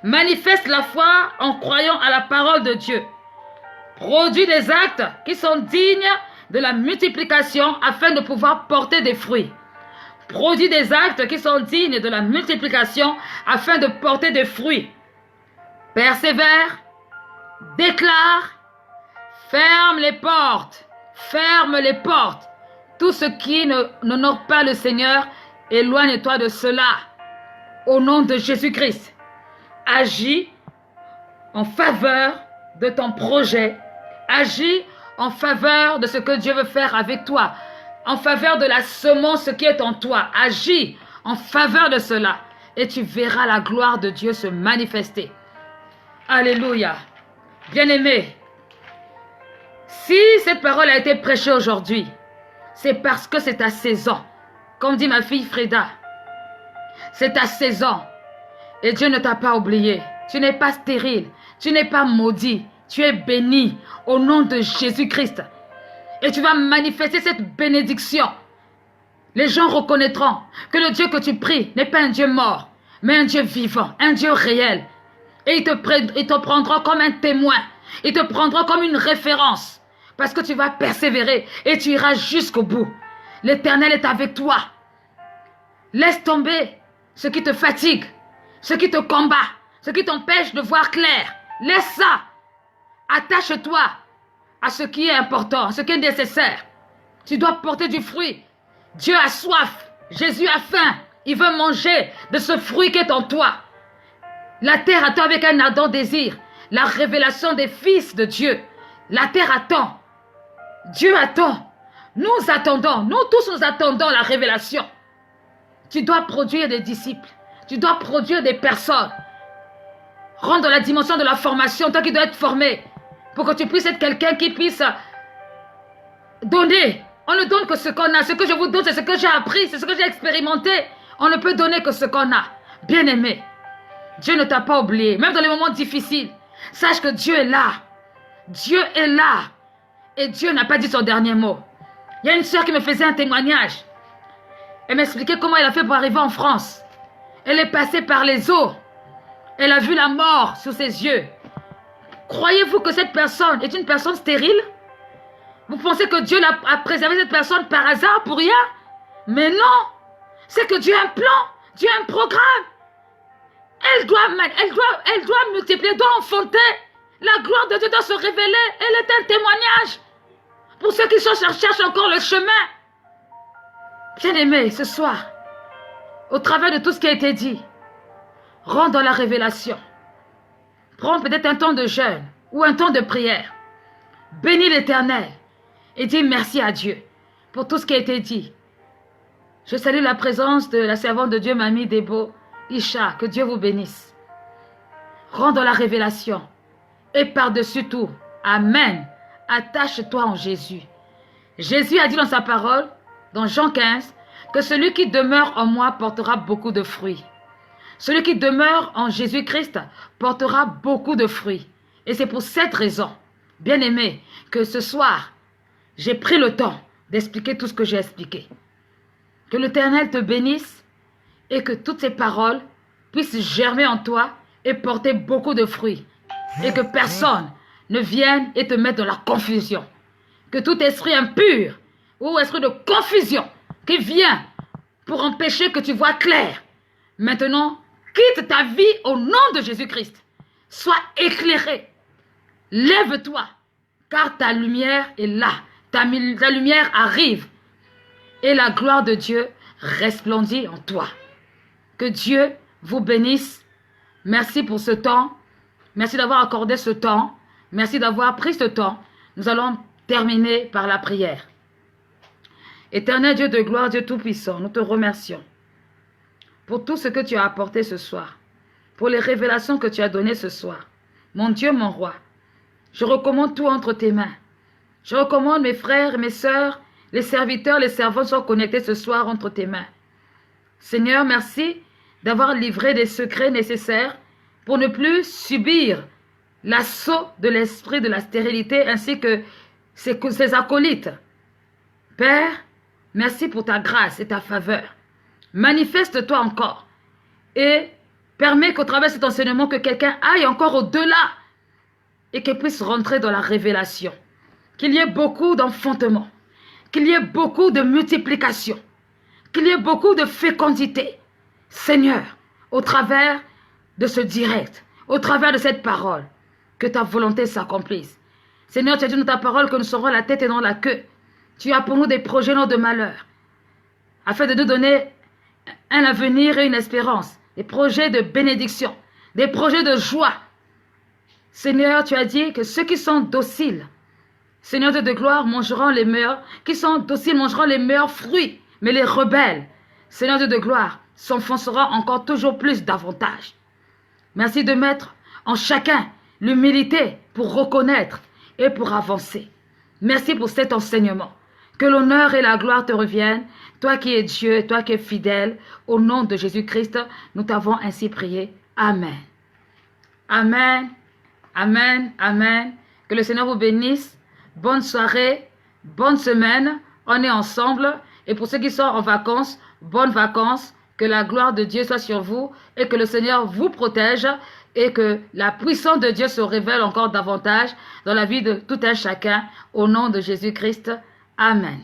Manifeste la foi en croyant à la parole de Dieu. Produis des actes qui sont dignes de la multiplication afin de pouvoir porter des fruits. Produis des actes qui sont dignes de la multiplication afin de porter des fruits. Persévère, déclare, ferme les portes. Ferme les portes. Tout ce qui n'honore pas le Seigneur, éloigne-toi de cela. Au nom de Jésus-Christ. Agis en faveur de ton projet. Agis en faveur de ce que Dieu veut faire avec toi. En faveur de la semence qui est en toi. Agis en faveur de cela. Et tu verras la gloire de Dieu se manifester. Alléluia. Bien-aimé, si cette parole a été prêchée aujourd'hui, c'est parce que c'est ta saison. Comme dit ma fille Frida. C'est ta saison. Et Dieu ne t'a pas oublié. Tu n'es pas stérile. Tu n'es pas maudit. Tu es béni au nom de Jésus-Christ. Et tu vas manifester cette bénédiction. Les gens reconnaîtront que le Dieu que tu pries n'est pas un Dieu mort, mais un Dieu vivant, un Dieu réel. Et il te prendra comme un témoin. Il te prendra comme une référence. Parce que tu vas persévérer et tu iras jusqu'au bout. L'Éternel est avec toi. Laisse tomber ce qui te fatigue, ce qui te combat, ce qui t'empêche de voir clair. Laisse ça. Attache-toi à ce qui est important, à ce qui est nécessaire. Tu dois porter du fruit. Dieu a soif. Jésus a faim. Il veut manger de ce fruit qui est en toi. La terre attend avec un ardent désir la révélation des fils de Dieu. La terre attend. Dieu attend. Nous attendons. Nous tous nous attendons la révélation. Tu dois produire des disciples. Tu dois produire des personnes. Rentre dans la dimension de la formation. Toi qui dois être formé. Pour que tu puisses être quelqu'un qui puisse donner. On ne donne que ce qu'on a. Ce que je vous donne, c'est ce que j'ai appris. C'est ce que j'ai expérimenté. On ne peut donner que ce qu'on a. Bien-aimé, Dieu ne t'a pas oublié. Même dans les moments difficiles, sache que Dieu est là. Dieu est là. Et Dieu n'a pas dit son dernier mot. Il y a une sœur qui me faisait un témoignage. Elle m'expliquait comment elle a fait pour arriver en France. Elle est passée par les eaux. Elle a vu la mort sous ses yeux. Croyez-vous que cette personne est une personne stérile? Vous pensez que Dieu a préservé cette personne par hasard, pour rien? Mais non! C'est que Dieu a un plan, Dieu a un programme. Elle doit multiplier, doit enfanter. La gloire de Dieu doit se révéler. Elle est un témoignage. Pour ceux qui cherchent encore le chemin. Bien-aimé, ce soir, au travers de tout ce qui a été dit, rentre dans la révélation. Prends peut-être un temps de jeûne ou un temps de prière. Bénis l'Éternel et dis merci à Dieu pour tout ce qui a été dit. Je salue la présence de la servante de Dieu, Mamie Debo, Isha, que Dieu vous bénisse. Rentre dans la révélation et par-dessus tout, Amen, attache-toi en Jésus. Jésus a dit dans sa parole, dans Jean 15, que celui qui demeure en moi portera beaucoup de fruits. Celui qui demeure en Jésus-Christ portera beaucoup de fruits. Et c'est pour cette raison, bien-aimé, que ce soir, j'ai pris le temps d'expliquer tout ce que j'ai expliqué. Que l'Éternel te bénisse et que toutes ces paroles puissent germer en toi et porter beaucoup de fruits. Et que personne ne vienne et te mette dans la confusion. Que tout esprit impur ou esprit de confusion qui vient pour empêcher que tu vois clair, maintenant, quitte ta vie au nom de Jésus-Christ. Sois éclairé. Lève-toi, car ta lumière est là. Ta lumière arrive. Et la gloire de Dieu resplendit en toi. Que Dieu vous bénisse. Merci pour ce temps. Merci d'avoir accordé ce temps. Merci d'avoir pris ce temps. Nous allons terminer par la prière. Éternel Dieu de gloire, Dieu Tout-Puissant, nous te remercions pour tout ce que tu as apporté ce soir, pour les révélations que tu as données ce soir. Mon Dieu, mon roi, je recommande tout entre tes mains. Je recommande mes frères et mes sœurs, les serviteurs, les servantes sont connectés ce soir entre tes mains. Seigneur, merci d'avoir livré des secrets nécessaires pour ne plus subir l'assaut de l'esprit de la stérilité ainsi que ses acolytes. Père, merci pour ta grâce et ta faveur. Manifeste-toi encore et permets qu'au travers de cet enseignement que quelqu'un aille encore au-delà et qu'il puisse rentrer dans la révélation. Qu'il y ait beaucoup d'enfantement, qu'il y ait beaucoup de multiplication, qu'il y ait beaucoup de fécondité. Seigneur, au travers de ce direct, au travers de cette parole, que ta volonté s'accomplisse. Seigneur, tu as dit dans ta parole que nous serons la tête et non la queue. Tu as pour nous des projets, non de malheur, afin de nous donner un avenir et une espérance, des projets de bénédiction, des projets de joie. Seigneur, tu as dit que ceux qui sont dociles, Seigneur Dieu de gloire, mangeront les meilleurs, qui sont dociles mangeront les meilleurs fruits, mais les rebelles, Seigneur Dieu de gloire, s'enfonceront encore toujours plus davantage. Merci de mettre en chacun l'humilité pour reconnaître et pour avancer. Merci pour cet enseignement. Que l'honneur et la gloire te reviennent, toi qui es Dieu, toi qui es fidèle. Au nom de Jésus-Christ, nous t'avons ainsi prié. Amen. Amen. Amen. Amen. Que le Seigneur vous bénisse. Bonne soirée, bonne semaine. On est ensemble. Et pour ceux qui sont en vacances, bonnes vacances. Que la gloire de Dieu soit sur vous et que le Seigneur vous protège et que la puissance de Dieu se révèle encore davantage dans la vie de tout un chacun. Au nom de Jésus-Christ. Amen.